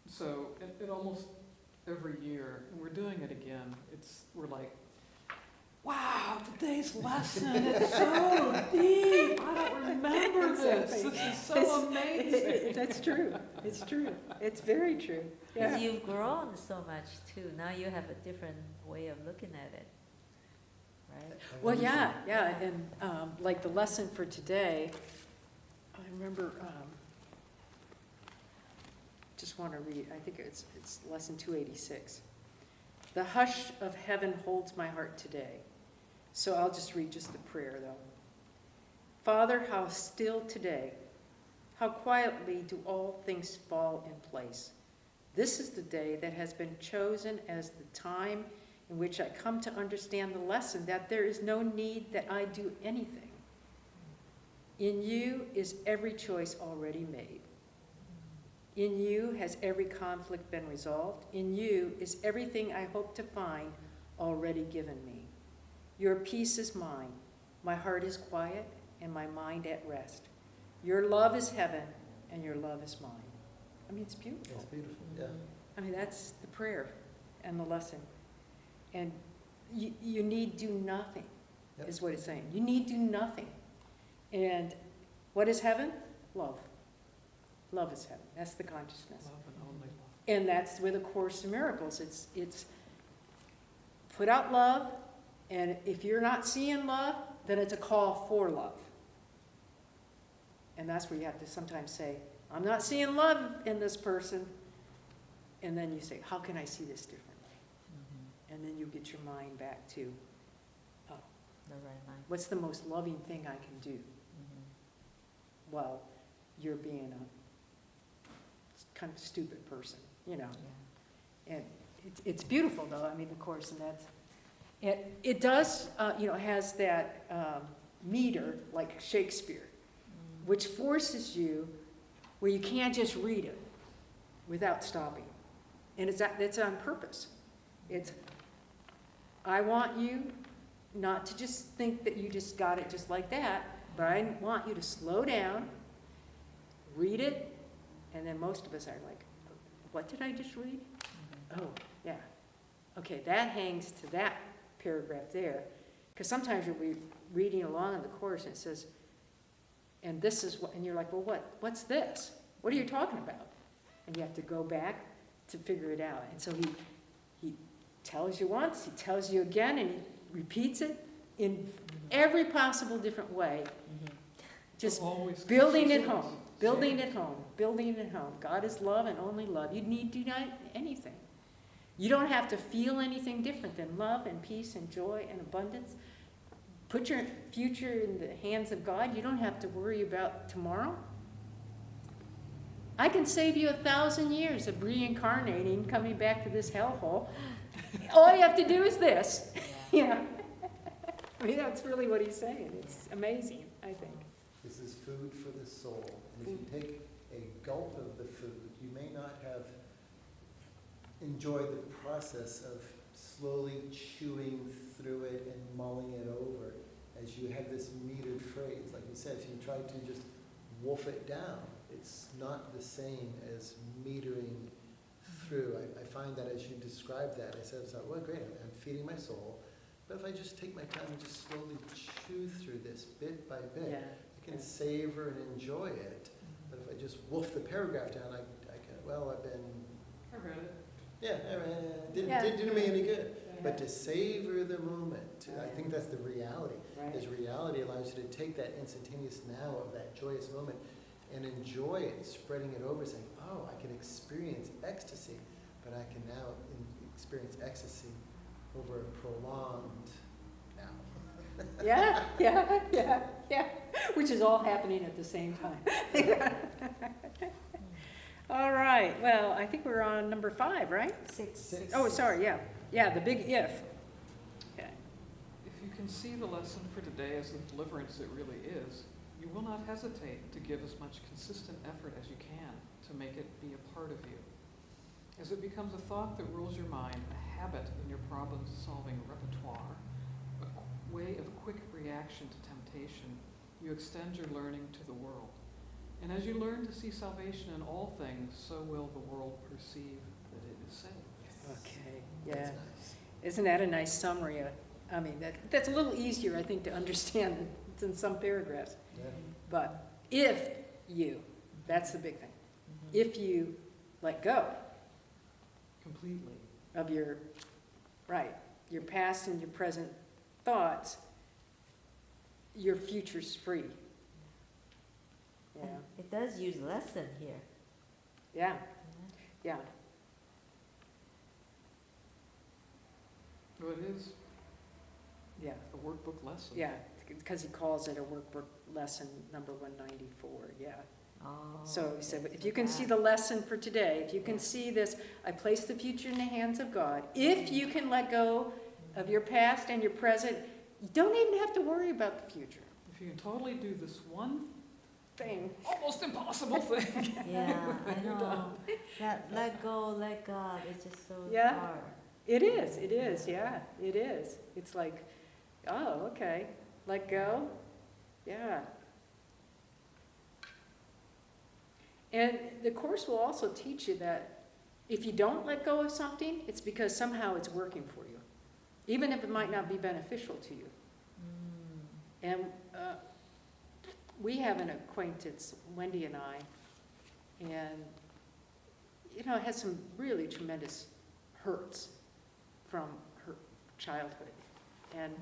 so it almost every year, and we're doing it again, we're like, wow, today's lesson, it's so deep, I don't remember this is so amazing. That's true, it's true, it's very true. Because Yeah. you've grown so much too. Now you have a different way of looking at it, right? Well, yeah, and like the lesson for today, I remember, just want to read, I think it's lesson 286. The hush of heaven holds my heart today. So I'll just read just the prayer though. Father, how still today, how quietly do all things fall in place. This is the day that has been chosen as the time in which I come to understand the lesson that there is no need that I do anything. In you is every choice already made. In you has every conflict been resolved. In you is everything I hope to find already given me. Your peace is mine. My heart is quiet and my mind at rest. Your love is heaven and your love is mine. I mean, it's beautiful. It's beautiful, yeah. I mean, that's the prayer and the lesson. And you need do nothing, Yep. is what it's saying. You need do nothing. And what is heaven? Love. Love is heaven. That's the consciousness. Love and only love. And that's where the Course in Miracles, it's put out love, and if you're not seeing love, then it's a call for love. And that's where you have to sometimes say, I'm not seeing love in this person. And then you say, how can I see this differently? And then you get your mind back to, oh, The right mind. what's the most loving thing I can do while you're being a kind of stupid person, you know? Yeah. And it's beautiful, though. I mean, of course, and that's it does, you know, has that meter like Shakespeare, which forces you where you can't just read it without stopping, and it's on purpose. It's I want you not to just think that you just got it just like that, but I want you to slow down, read it, and then most of us are like, what did I just read? Oh, yeah. Okay, that hangs to that paragraph there. Because sometimes you'll be reading along in the Course and it says, and this is what, and you're like, well, what's this? What are you talking about? And you have to go back to figure it out. And so he tells you once, he tells you again, and he repeats it in every possible different way. Just Always building it consistent. home, building it home, building it home. God is love and only love. You need do not anything. You don't have to feel anything different than love and peace and joy and abundance. Put your future in the hands of God. You don't have to worry about tomorrow. I can save you 1,000 years of reincarnating, coming back to this hellhole. All you have to do is this. You know? I mean, that's really what he's saying. It's amazing, I think. This is food for the soul. And if you take a gulp of the food, you may not have enjoyed the process of slowly chewing through it and mulling it over as you have this metered phrase. Like you said, if you try to just wolf it down, it's not the same as metering through, I find that as you describe that, I said, well, great, I'm feeding my soul. But if I just take my time and just slowly chew through this bit by bit, Yeah. I can savor and enjoy it. But if I just wolf the paragraph down, I can, well, I've been, I read it. yeah, Yeah. didn't do me any good. Yeah. But to savor the moment, I think that's the reality. Right. Is reality allows you to take that instantaneous now of that joyous moment and enjoy it, spreading it over, saying, oh, I can experience ecstasy, but I can now experience ecstasy over a prolonged now. Yeah, which is all happening at the same time. All right, well, I think we're on number 5, right? 6. Oh, sorry, yeah, the big if. Okay. If you can see the lesson for today as the deliverance it really is, you will not hesitate to give as much consistent effort as you can to make it be a part of you. As it becomes a thought that rules your mind, a habit in your problem-solving repertoire, a way of quick reaction to temptation, you extend your learning to the world. And as you learn to see salvation in all things, so will the world perceive that it is saved. Okay, yeah. That's nice. Isn't that a nice summary? I mean, that's a little easier, I think, to understand than some paragraphs. Yeah. But if you, that's the big thing, if you let go Completely. of your past and your present thoughts, your future's free. Yeah, And it does use lesson here. yeah, yeah. Well, it is Yeah, a workbook lesson. yeah, because he calls it a workbook lesson number 194, yeah. Oh, So he said, okay, if so you can see the lesson for today, if you can see this, I place the future in the hands of God. If you can let go of your past and your present, you don't even have to worry about the future. If you can totally do this one Thing. almost impossible thing. Yeah, I know. That let go, let God, it's just so Yeah. hard. It is, yeah, it is. It's like, oh, okay, let go, yeah. And the Course will also teach you that if you don't let go of something, it's because somehow it's working for you, even if it might not be beneficial to you. Mm. And we have an acquaintance, Wendy and I, and, had some really tremendous hurts from her childhood. And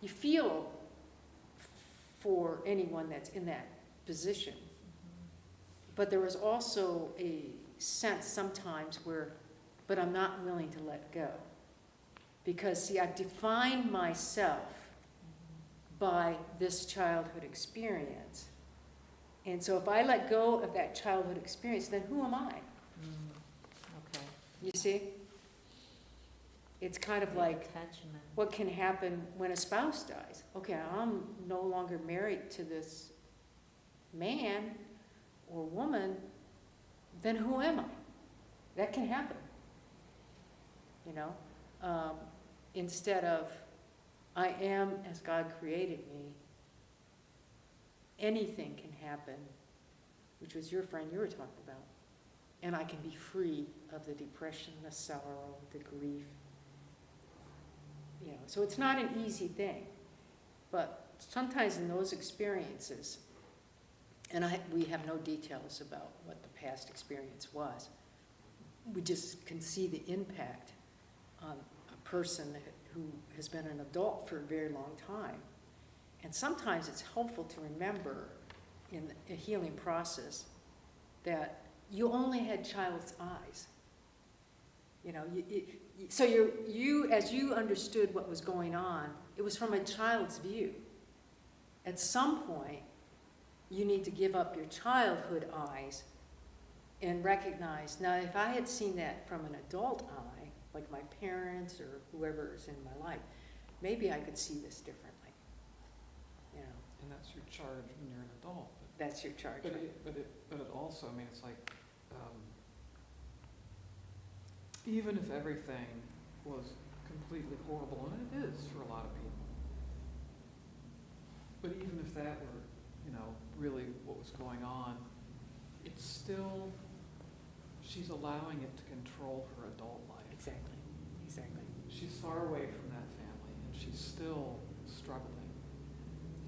you feel for anyone that's in that position. But there was also a sense sometimes where, but I'm not willing to let go. Because, see, I've defined myself by this childhood experience. And so if I let go of that childhood experience, then who am I? Okay. You see? It's kind of like Attachment. what can happen when a spouse dies. Okay, I'm no longer married to this man or woman, then who am I? That can happen. Instead of, I am as God created me, anything can happen, which was your friend you were talking about, and I can be free of the depression, the sorrow, the grief. So it's not an easy thing, but sometimes in those experiences, and we have no details about what the past experience was, we just can see the impact on a person who has been an adult for a very long time. And sometimes it's helpful to remember in a healing process that you only had child's eyes. So as you understood what was going on, it was from a child's view. At some point, you need to give up your childhood eyes and recognize, now if I had seen that from an adult eye, like my parents or whoever is in my life, maybe I could see this differently. And that's your charge when you're an adult. That's your charge. But right? it also, it's like, even if everything was completely horrible, and it is for a lot of people, but even if that were, really what was going on, it still she's allowing it to control her adult life. Exactly, exactly. She's far away from that family, and she's still struggling.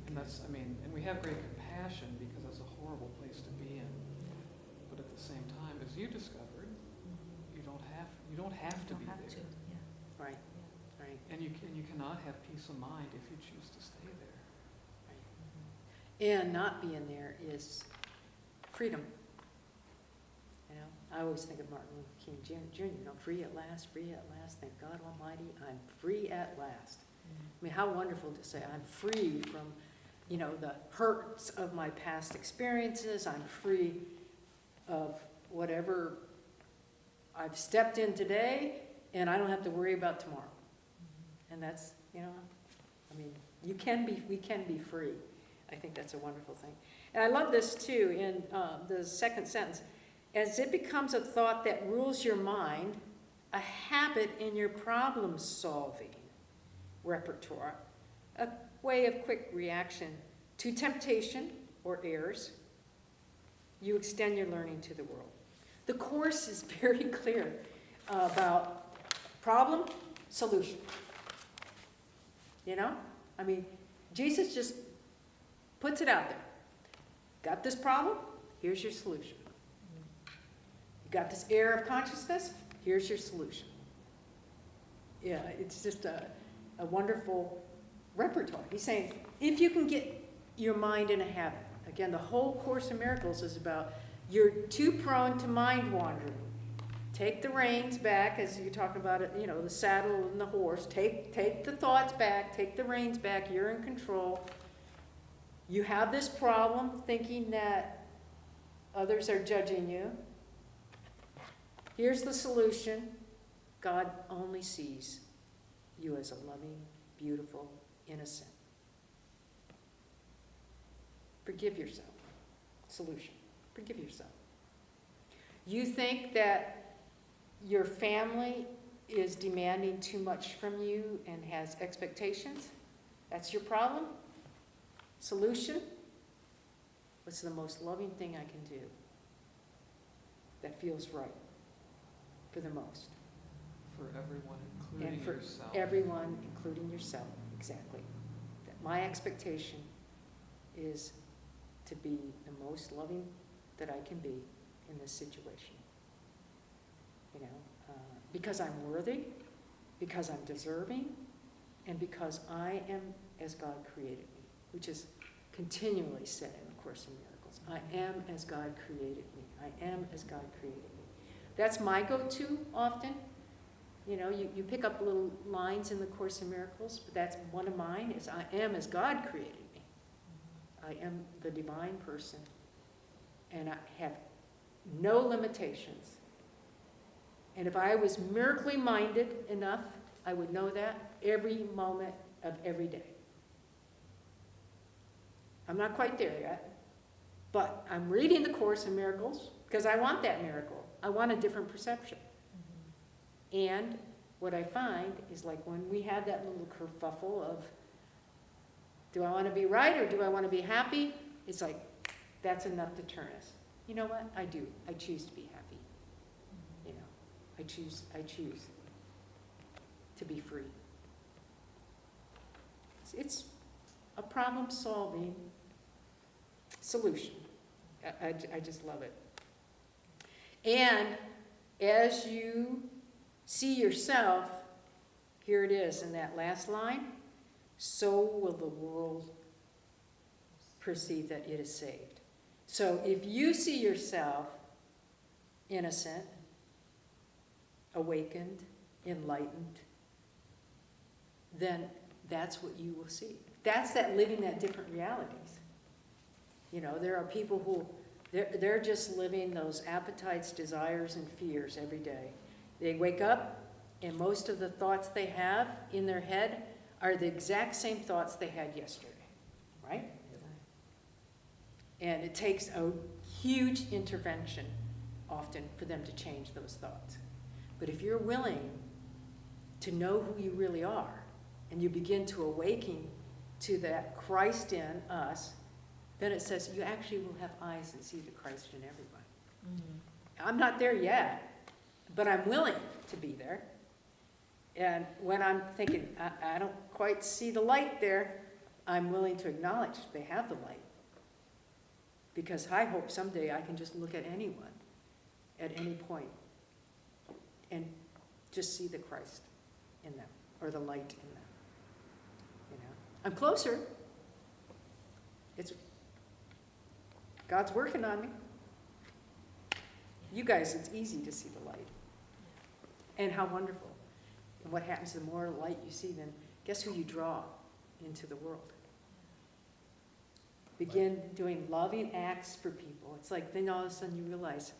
And that's, I mean, and we have great compassion because that's a horrible place to be in. But at the same time, as you discovered, you don't have to You be don't have there. to, yeah. Right, right. And you cannot have peace of mind if you choose to stay there. And not being there is freedom. You know, I always think of Martin Luther King Jr., you know, free at last, thank God Almighty, I'm free at last. I mean, how wonderful to say I'm free from, you know, the hurts of my past experiences, I'm free of whatever I've stepped in today, and I don't have to worry about tomorrow. And that's, you know, I mean, we can be free. I think that's a wonderful thing. And I love this too in the second sentence. As it becomes a thought that rules your mind, a habit in your problem-solving repertoire, a way of quick reaction to temptation or errors, you extend your learning to the world. The Course is very clear about problem, solution. You know? I mean, Jesus just puts it out there. Got this problem? Here's your solution. You got this error of consciousness? Here's your solution. Yeah, it's just a wonderful repertoire. He's saying, if you can get your mind in a habit, again, the whole Course in Miracles is about you're too prone to mind wandering. Take the reins back, as you talk about it, you know, the saddle and the horse. Take the thoughts back, take the reins back, you're in control. You have this problem thinking that others are judging you. Here's the solution. God only sees you as a loving, beautiful, innocent. Forgive yourself. Solution. Forgive yourself. You think that your family is demanding too much from you and has expectations? That's your problem? Solution? What's the most loving thing I can do that feels right for the most? For everyone, including And for yourself. everyone, including yourself, exactly. That my expectation is to be the most loving that I can be in this situation. You know, because I'm worthy, because I'm deserving, and because I am as God created me, which is continually said in the Course in Miracles. I am as God created me. I am as God created me. That's my go-to often. You know, you pick up little lines in the Course in Miracles, but that's one of mine, is I am as God created me. I am the divine person, and I have no limitations. And if I was miracly minded enough, I would know that every moment of every day. I'm not quite there yet, but I'm reading the Course in Miracles because I want that miracle. I want a different perception. And what I find is, like, when we have that little kerfuffle of, do I want to be right or do I want to be happy? It's like, that's enough to turn us. You know what? I do. I choose to be happy. You know, I choose to be free. It's a problem-solving solution. I just love it. And as you see yourself, here it is in that last line, so will the world perceive that it is saved. So if you see yourself innocent, awakened, enlightened, then that's what you will see. That's that living that different realities. You know, there are people who, they're just living those appetites, desires, and fears every day. They wake up, and most of the thoughts they have in their head are the exact same thoughts they had yesterday, right? And it takes a huge intervention often for them to change those thoughts. But if you're willing to know who you really are, and you begin to awaken to that Christ in us, then it says you actually will have eyes that see the Christ in everybody. I'm not there yet, but I'm willing to be there. And when I'm thinking, I don't quite see the light there, I'm willing to acknowledge they have the light. Because I hope someday I can just look at anyone at any point and just see the Christ in them, or the light in them. You know, I'm closer. God's working on me. You guys, it's easy to see the light. And how wonderful. And what happens, the more light you see, then guess who you draw into the world? Begin doing loving acts for people. It's like then all of a sudden you realize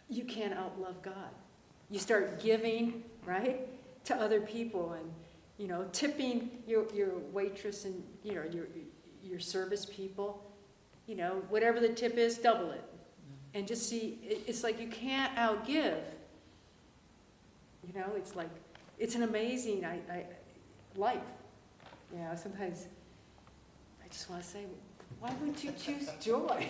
you can't outlove God. You start giving, right, to other people, and you know, tipping your waitress and you know your service people. You know, whatever the tip is, double it, and just see. It's like you can't outgive. You know, it's like it's an amazing life. You know, sometimes I just want to say, why wouldn't you choose joy?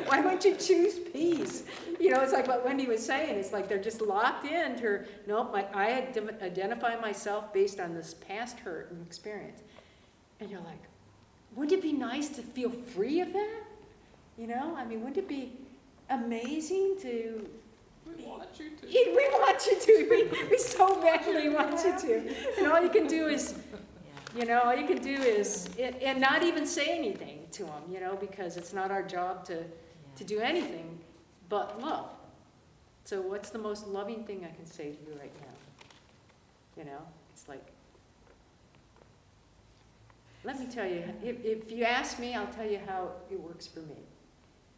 Why wouldn't you choose peace? You know, it's like what Wendy was saying. It's like they're just locked into, nope, I identify myself based on this past hurt and experience. And you're like, wouldn't it be nice to feel free of that? You know, I mean, wouldn't it be amazing to... We want you to. We want you to. We so badly want you to. And all you can do is... You know, all you can do is, and not even say anything to them, you know, because it's not our job to do anything but love. So what's the most loving thing I can say to you right now? You know, it's like, let me tell you, if you ask me, I'll tell you how it works for me,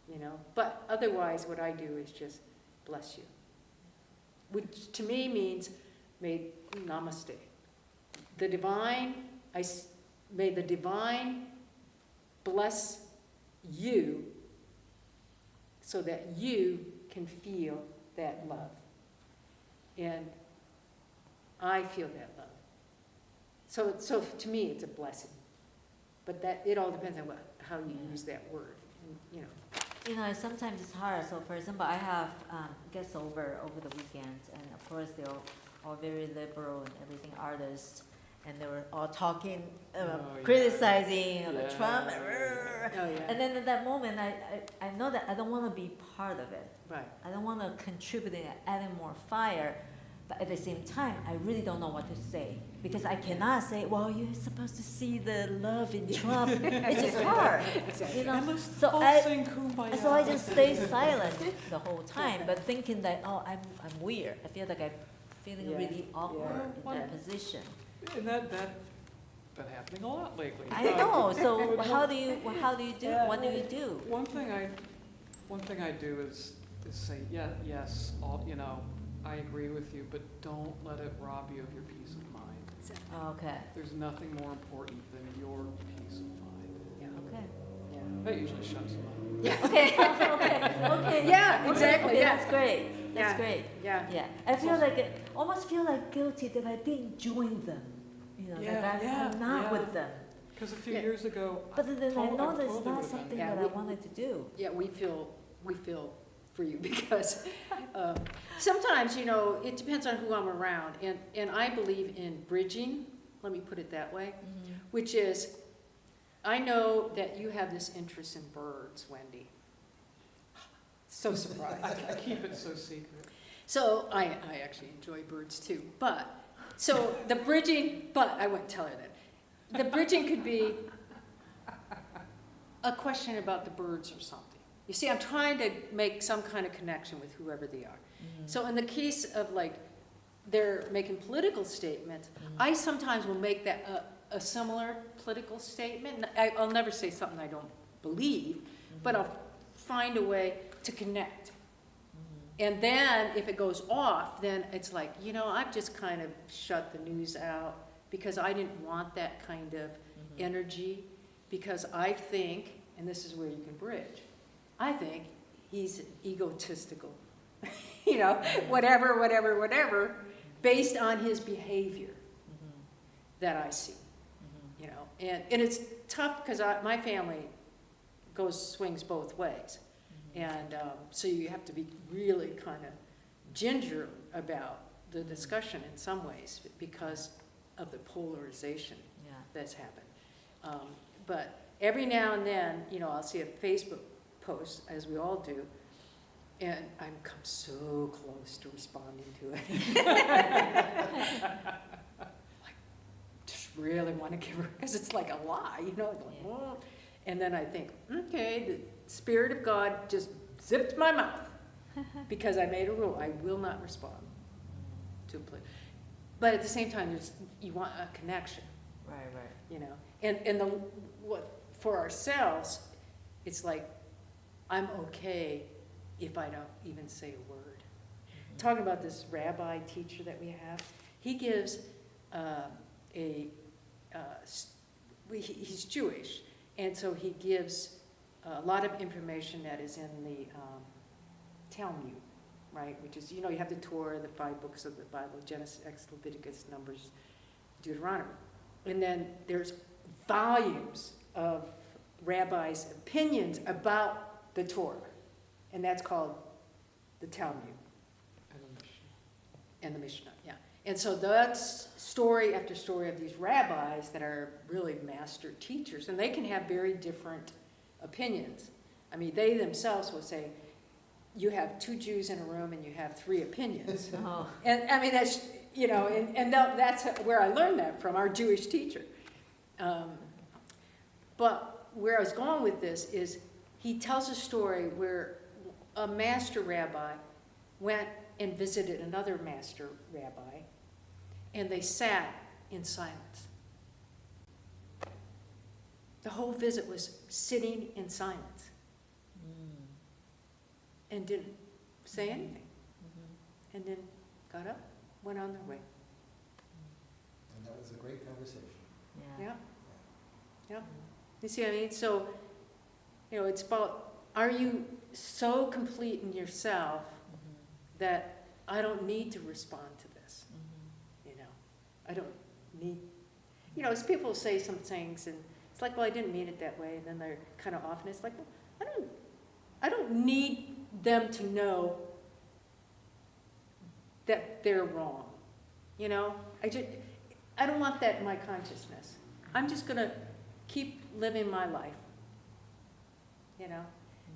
you know. But otherwise, what I do is just bless you, which to me means, namaste. The divine... may the divine bless you so that you can feel that love. And I feel that love. So to me, it's a blessing. But that it all depends on how you use that word. And, you know. You know, sometimes it's hard. So, for example, I have guests over the weekend, and of course they're all very liberal and everything, artists. And they were all talking, criticizing Trump. And then at that moment, I know that I don't want to be part of it. Right. I don't want to contribute and add more fire. But at the same time, I really don't know what to say. Because I cannot say, well, you're supposed to see the love in Trump. It's just hard. You know? So I just stay silent the whole time, but thinking that, oh, I'm weird. I feel like I'm feeling really awkward in that position. And that's been happening a lot lately. I know. So how do you do? What do you do? One thing I do is say, yes, you know, I agree with you, but don't let it rob you of your peace of mind. Okay. There's nothing more important than your peace of mind. Okay. That usually shuts them up. Yeah. Okay. Yeah, exactly. Okay, Yeah. that's great. That's great. Yeah. Yeah. I feel like almost feel like guilty that I didn't join them. You know, that I'm not with them. Because a few years ago, But then I know that's totally not would've something been. that I wanted to do. Yeah, we feel for you because sometimes, you know, it depends on who I'm around. And I believe in bridging, let me put it that way, which is, I know that you have this interest in birds, Wendy. So surprised. I keep it so secret. So I actually enjoy birds too. So the bridging, but I wouldn't tell her that. The bridging could be a question about the birds or something. You see, I'm trying to make some kind of connection with whoever they are. So in the case of like, they're making political statements, I sometimes will make that a similar political statement. I'll never say something I don't believe, but I'll find a way to connect. And then if it goes off, then it's like, you know, I've just kind of shut the news out because I didn't want that kind of energy, because I think, and this is where you can bridge, I think he's egotistical, you know, whatever, based on his behavior that I see, you know. And it's tough because my family swings both ways. And so you have to be really kind of ginger about the discussion in some ways because of the polarization Yeah. that's happened. But every now and then, I'll see a Facebook post, as we all do, and I'm come so close to responding to it. Like, just really want to give her, because it's like a lie, like, Yeah. "Whoa." And then I think, okay, the Spirit of God just zipped my mouth because I made a rule. I will not respond to a plea. But at the same time, you want a connection, Right. And what for ourselves, it's like I'm okay if I don't even say a word. Talking about this rabbi teacher that we have, he gives he's Jewish, and so he gives a lot of information that is in the Talmud, right? Which is, you have the Torah, the 5 books of the Bible, Genesis, Exodus, Leviticus, Numbers, Deuteronomy. And then there's volumes of rabbis' opinions about the Torah, and that's called the Talmud And a mission. and the Mishnah, yeah. And so that's story after story of these rabbis that are really master teachers, and they can have very different opinions. I mean, they themselves will say, you have 2 Jews in a room and you have 3 opinions. Oh. And I mean, that's, that's where I learned that from, our Jewish teacher. But where I was going with this is he tells a story where a master rabbi went and visited another master rabbi, and they sat in silence. The whole visit was sitting in silence and didn't say anything, and then got up, went on their way. And that was a great conversation. Yeah. Yeah. You see what I mean? So, it's about, are you so complete in yourself that I don't need to respond to this? I don't need, as people say some things and it's like, well, I didn't mean it that way, and then they're kind of off, and it's like, well, I don't need them to know that they're wrong. I don't want that in my consciousness. I'm just gonna keep living my life.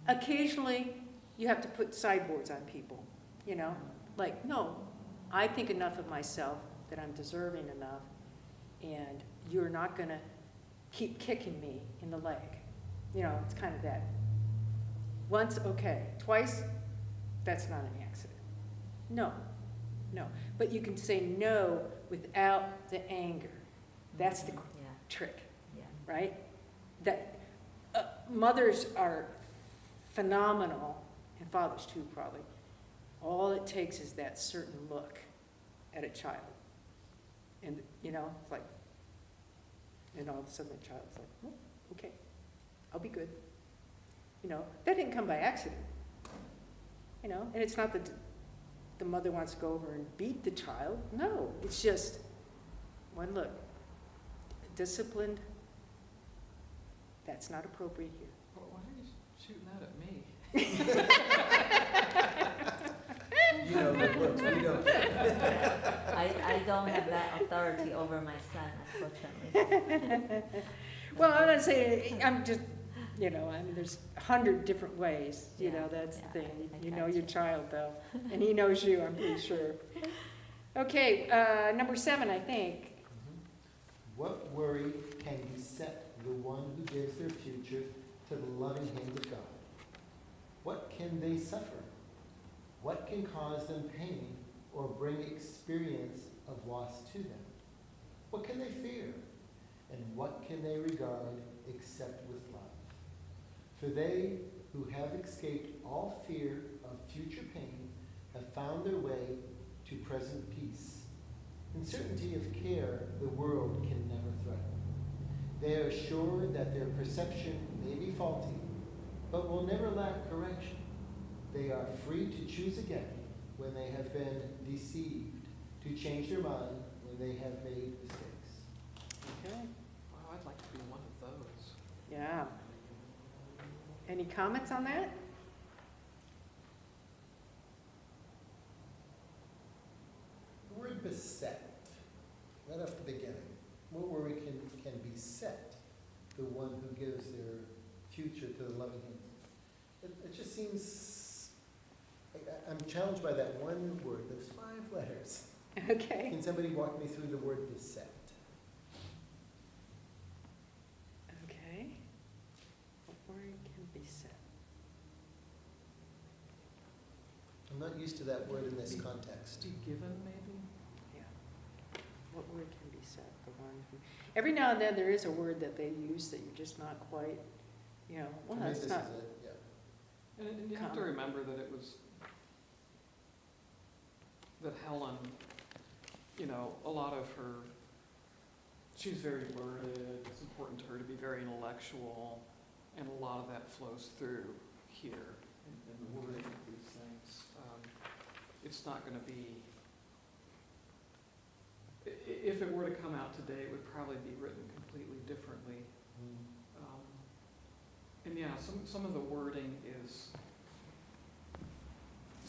Occasionally you have to put sideboards on people, like, no, I think enough of myself that I'm deserving enough, and you're not gonna keep kicking me in the leg. It's kind of that. Once, okay. Twice, that's not an accident. No. But you can say no without the anger. That's the trick, right? That mothers are phenomenal, and fathers too, probably. All it takes is that certain look at a child. And, it's like, and all of a sudden the child's like, oh, okay, I'll be good. That didn't come by accident. And it's not that the mother wants to go over and beat the child. No, it's just one look. Disciplined, that's not appropriate here. Well, why are you shooting that at me? The words, we don't. I don't have that authority over my son, unfortunately. Well, I'm not saying, I'm just, there's 100 different ways, that's the thing. I You got know you. your child, though, and he knows you, I'm pretty sure. Okay, number 7, I think. What worry can beset the one who gives their future to the loving hand of God? What can they suffer? What can cause them pain or bring experience of loss to them? What can they fear? And what can they regard except with love? For they who have escaped all fear of future pain have found their way to present peace. In certainty of care, the world can never threaten. They are sure that their perception may be faulty, but will never lack correction. They are free to choose again when they have been deceived, to change their mind when they have made mistakes. Okay. Wow, I'd like to be one of those. Yeah. Any comments on that? the one who gives their future to the loving hands. It just seems, I'm challenged by that one word, those 5 letters. Okay. Can somebody walk me through the word beset? Okay. What word can be said? I'm not used to that word in this context. Be given, maybe? Yeah. What word can be said? The one who, every now and then there is a word that they use that you're just not quite, well, For me, that's this not, is it, yeah. And you have to remember that it was, that Helen, a lot of her, she's very learned, it's important to her to be very intellectual, and a lot of that flows through here in the wording of these things. It's not going to be, if it were to come out today, it would probably be written completely differently. And yeah, some of the wording is,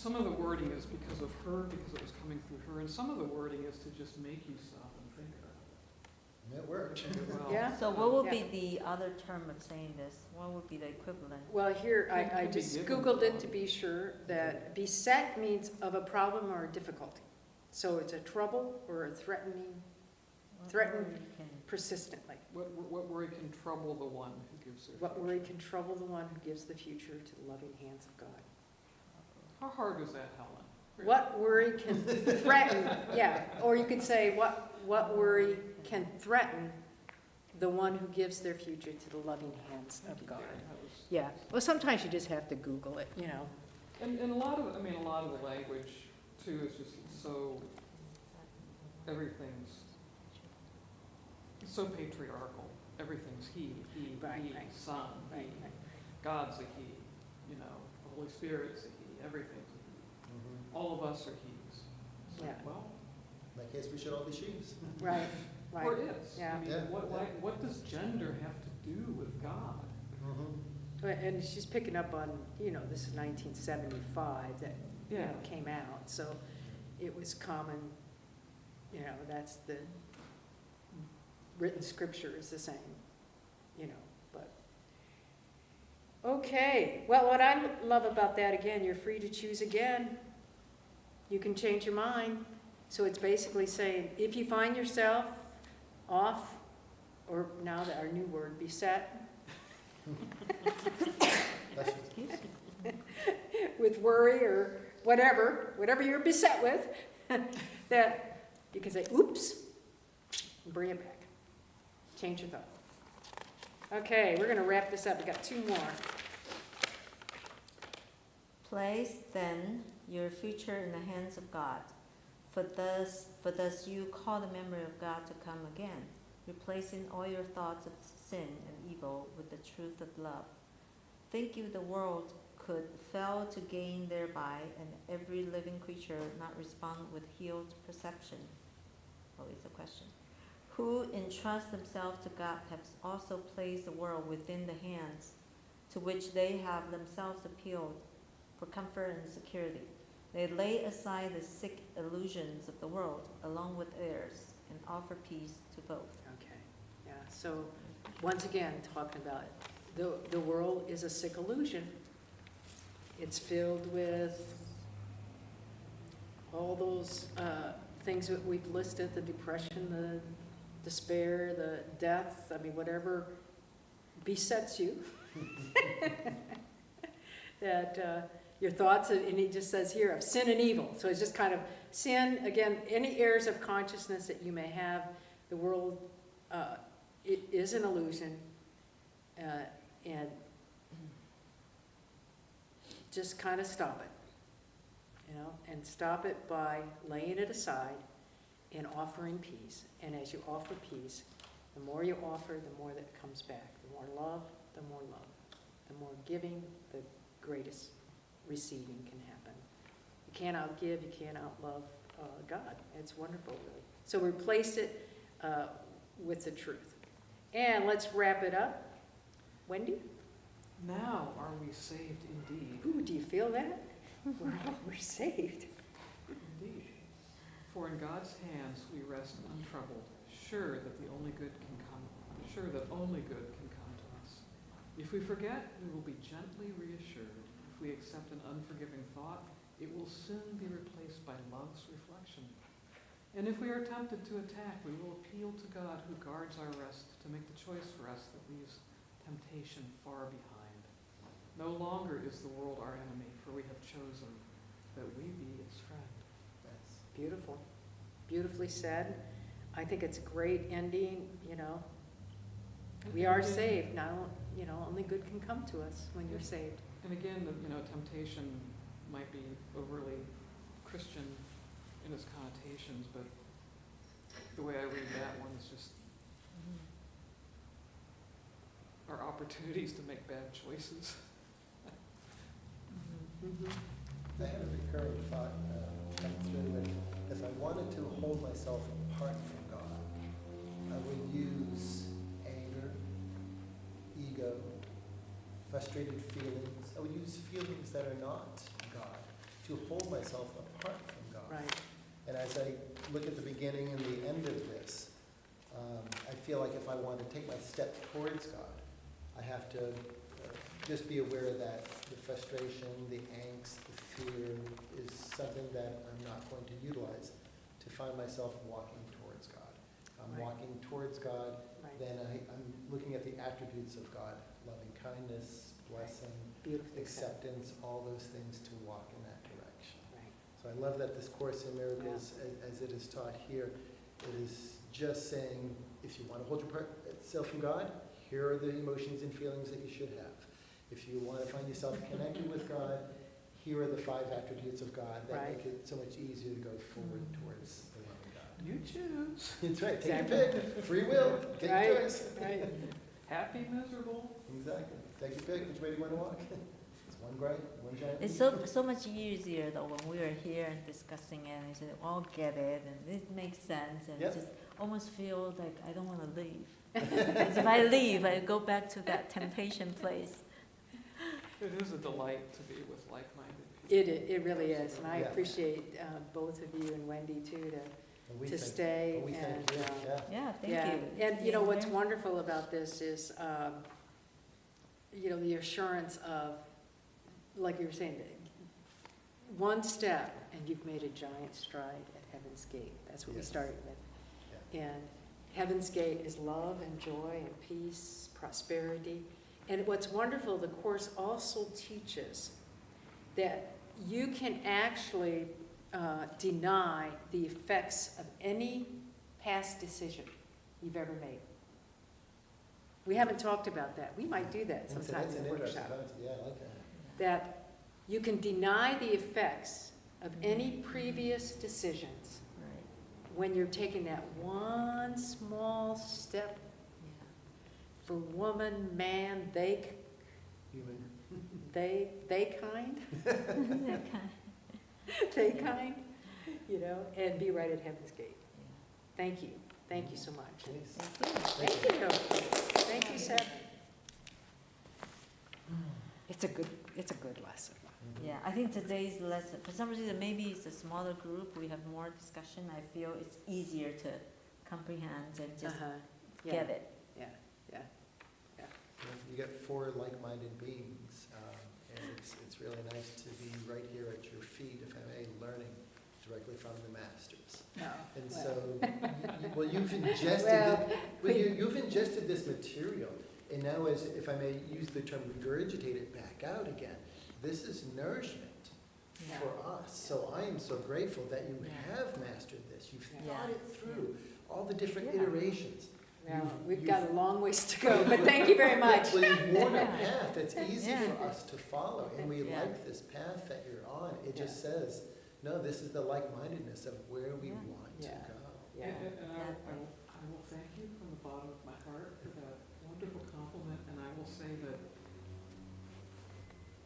because of her, because it was coming through her, and some of the wording is to just make you stop and think about It worked. it. Well, Yeah. So what would Yeah. be the other term of saying this? What would be the equivalent? well, here, I Can be just given. Googled it to be sure that beset means of a problem or a difficulty. So it's a trouble or a threatening What Threaten. word can- persistently. What worry can trouble the one who gives their What future? worry can trouble the one who gives the future to the loving hands of God? How hard was that, Helen? Really? What worry can threaten, or you could say, what worry can threaten the one who gives their future to the loving hands Thank of you, God? Karen. That was- Yeah, well, sometimes you just have to Google it, And a lot of the language too is just so, everything's so patriarchal. Everything's he, Right, he, right. son, he. Right, right. God's a he, the Holy Spirit's a he, everything's a he. Mhm. All of us are he's. So, Yeah. well, In that case, we should all be she's. Right, or right. is. Yeah. I mean, Yeah, what does gender have to do with God? And she's picking up on, this is 1975 that, Yeah. came out, so it was common, that's the written scripture is the same, but. Okay, well, what I love about that, again, you're free to choose again. You can change your mind. So it's basically saying, if you find yourself off, or now that our new word, beset, with worry or whatever you're beset with, that you can say, oops, and bring it back. Change your thought. Okay, we're going to wrap this up. We've got 2 more. Place then your future in the hands of God, for thus you call the memory of God to come again, replacing all your thoughts of sin and evil with the truth of love. Think you the world could fail to gain thereby, and every living creature not respond with healed perception? Always a question. Who entrust themselves to God have also placed the world within the hands to which they have themselves appealed for comfort and security. They lay aside the sick illusions of the world along with theirs and offer peace to both. Okay, yeah, so once again, talking about it, the world is a sick illusion. It's filled with all those things that we've listed, the depression, the despair, the death, whatever besets you. That your thoughts, and he just says here, of sin and evil. So it's just kind of sin, again, any errors of consciousness that you may have, the world, it is an illusion, and just kind of stop it, and stop it by laying it aside and offering peace. And as you offer peace, the more you offer, the more that comes back. The more love, the more love. The more giving, the greatest receiving can happen. You can't outgive, you can't outlove God. It's wonderful, really. So replace it with the truth. And let's wrap it up. Wendy? Now are we saved indeed. Ooh, do you feel that? We're saved. Indeed. For in God's hands we rest untroubled, sure that the only good can come, sure that only good can come to us. If we forget, we will be gently reassured. If we accept an unforgiving thought, it will soon be replaced by love's reflection. And if we are tempted to attack, we will appeal to God who guards our rest to make the choice for us that leaves temptation far behind. No longer is the world our enemy, for we have chosen that we be its friend. That's Beautiful. Beautifully said. I think it's a great ending, you know. We are saved. Now, you know, only good can come to us when you're saved. And again, temptation might be overly Christian in its connotations, but the way I read that one is just our opportunities to make bad choices. I had a recurring thought come through that if I wanted to hold myself apart from God, I would use anger, ego, frustrated feelings. I would use feelings that are not God to hold myself apart from God. Right. And as I look at the beginning and the end of this, I feel like if I want to take my step towards God, I have to just be aware that the frustration, the angst, the fear is something that I'm not going to utilize to find myself walking towards God. If I'm Right. walking towards God, Right. then I'm looking at the attributes of God, loving kindness, blessing, Beautifully said. acceptance, all those things to walk in that direction. Right. So I love that this Course in Miracles, as it is taught here, it is just saying, if you want to hold yourself from God, here are the emotions and feelings that you should have. If you want to find yourself connected with God, here are the 5 attributes of God that Right. make it so much easier to go forward towards the love of God. You choose. That's right, take Exactly. your pick, free will, take Right. your choice. Right. Happy, miserable. Exactly, take your pick, which way do you want to walk? It's one giant. It's so much easier though when we were here and discussing it and you said, all get it and it makes sense and Yep. just almost feel like I don't want to leave. Because if I leave, I go back to that temptation place. It is a delight to be with like-minded people. It really is, and I Yeah. appreciate both of you and Wendy too And we to thank- stay. We and, thank you, yeah. Yeah, thank yeah. you. And you know, what's Yeah. wonderful about this is, you know, the assurance of, like you were saying, one step and you've made a giant stride at Heaven's Gate. That's what we Yes. started with. And Heaven's Gate is love and joy and peace, prosperity. And what's wonderful, the Course also teaches that you can actually deny the effects of any past decision you've ever made. We haven't talked about that. We might do that And so sometime that's in an the interesting workshop. concept, yeah, I like that. That you can deny the effects of any previous decisions Right. when you're taking that one small step for woman, man, they Human. kind, Yeah. they kind, you know, and be right at Heaven's Gate. Thank you. Thank you so much. Thanks. Thank Thank you. you. Thank you, Seth. It's a good lesson. Yeah, I think today's lesson, for some reason, maybe it's a smaller group, we have more discussion, I feel it's easier to comprehend and just Uh-huh. get it. Yeah. You get 4 like-minded beings, and it's really nice to be right here at your feet, if I may, learning directly from the masters. No. And well, so, you've ingested, Well, you've ingested this material, and now, as if I may use the term, regurgitate it back out again. This is nourishment Yeah. for us. So I am so grateful that you Yeah. have mastered this. You've Yeah. thought it through, all the different Yeah. iterations. Well, we've you've- got a long ways to go, but thank you very much. Well, you've worn a Yeah. path that's easy Yeah. for us to follow, and we Yeah. like this path that you're on. It just says, no, this is the like-mindedness of where we Yeah. want to Yeah. go. Yeah. And I will thank you from the bottom of my heart for that wonderful compliment, and I will say that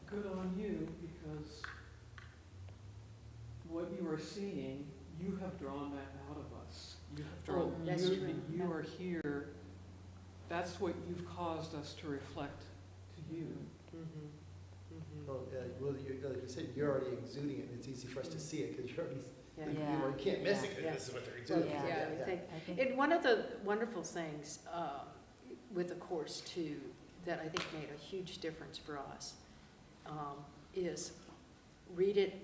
good on you, because what you are seeing, you have drawn that out of us. You have drawn, that's you, true. you are here, that's what you've caused us to reflect to you. Well, like you said, you're already exuding it, and it's easy for us to see it, because you're already, Yeah. you can't miss it, Yeah. because this is what they're Well, exuding. yeah, we think, I think, and one of the wonderful things, with a course too, that I think made a huge difference for us, is read it,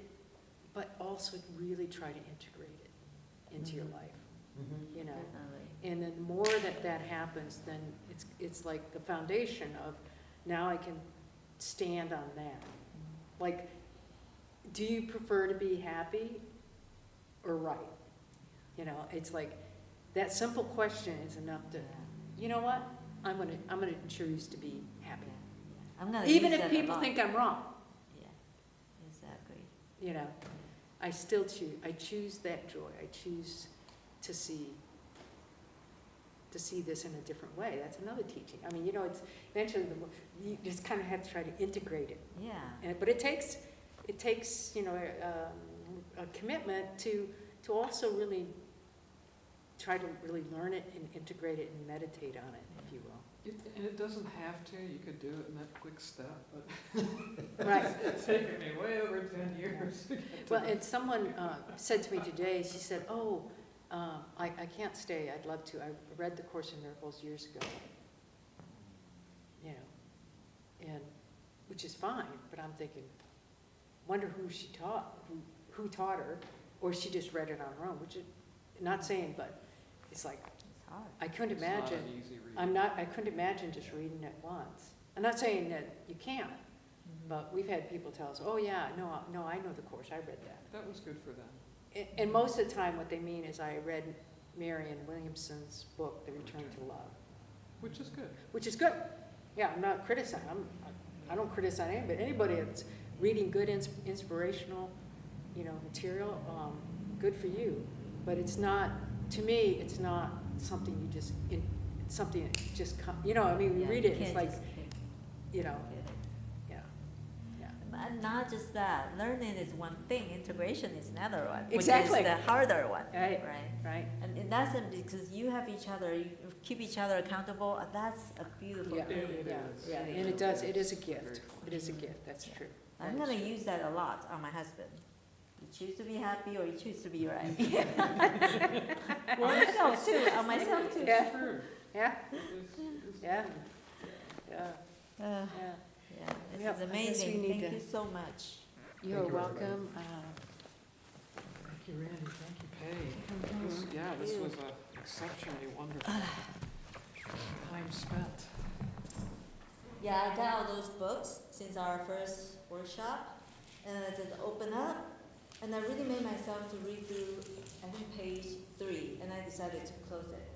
but also really try to integrate it into your Mhm. life, Mhm. you know. Definitely. And then the more that happens, then it's like the foundation of, now I can stand on that. Like, do you prefer to be happy or right? You know, it's like, that simple question is enough to, Yeah. you know what? I'm gonna choose to be happy. Yeah. I'm gonna Even use if that a people lot. think I'm wrong, Yeah, exactly. you know, I choose that joy. I choose to see this in a different way. That's another teaching. I mean, you know, it's eventually you just kind of have to try to integrate it. Yeah. But it takes, you know, a commitment to also really try to really learn it and integrate it and meditate on it, if you will. And it doesn't have to, you could do it in that quick step, but Right. it's taken me way over 10 years to get to Well, that. and someone said to me today, she said, oh, I can't stay, I'd love to. I read the Course in Miracles years ago. You know, and, which is fine, but I'm thinking, wonder who she taught, who taught her, or she just read it on her own, which is, not saying, but it's like, It's hard. I couldn't It's not imagine, an easy read. I couldn't imagine just reading it once. I'm not saying that you can't, Mhm. but we've had people tell us, oh yeah, no, I know the Course, I read that. That was good for them. And most of the time, what they mean is I read Marianne Williamson's book, The Return to Love, Which is good. which is good. Yeah, I'm not criticizing, I don't criticize anybody. Anybody that's reading good inspirational, you know, material, good for you. But it's not, to me, it's not something you just, it's something that just you know, I mean, we Yeah, read you it, it's can't like, just pick you know, it. yeah, yeah. But not just that, learning is one thing, integration is another one. Exactly. Which is the harder one. Right. Right. Right? And in that sense, because you have each other, you keep each other accountable, that's a beautiful Yeah, thing. It yeah, is. yeah, It and it is. does, it is a It's gift. very It is a fun. gift, that's Yeah. true. I'm That is gonna true. use that a lot on my husfand. You choose to be happy or you choose to be right. Well, On myself too, on myself too. Yeah. It's true. Yeah, It's Yeah. true. yeah, Uh, yeah. yeah, this Yep, is I guess we amazing, need thank to- you so much. You're Thank you, everybody. welcome. Thank you, Randy, thank you, Paige. This was a exceptionally wonderful time spent. Yeah, I got all those books since our first workshop, and I just open up, and I really made myself to read through, I think, page 3, and I decided to close it.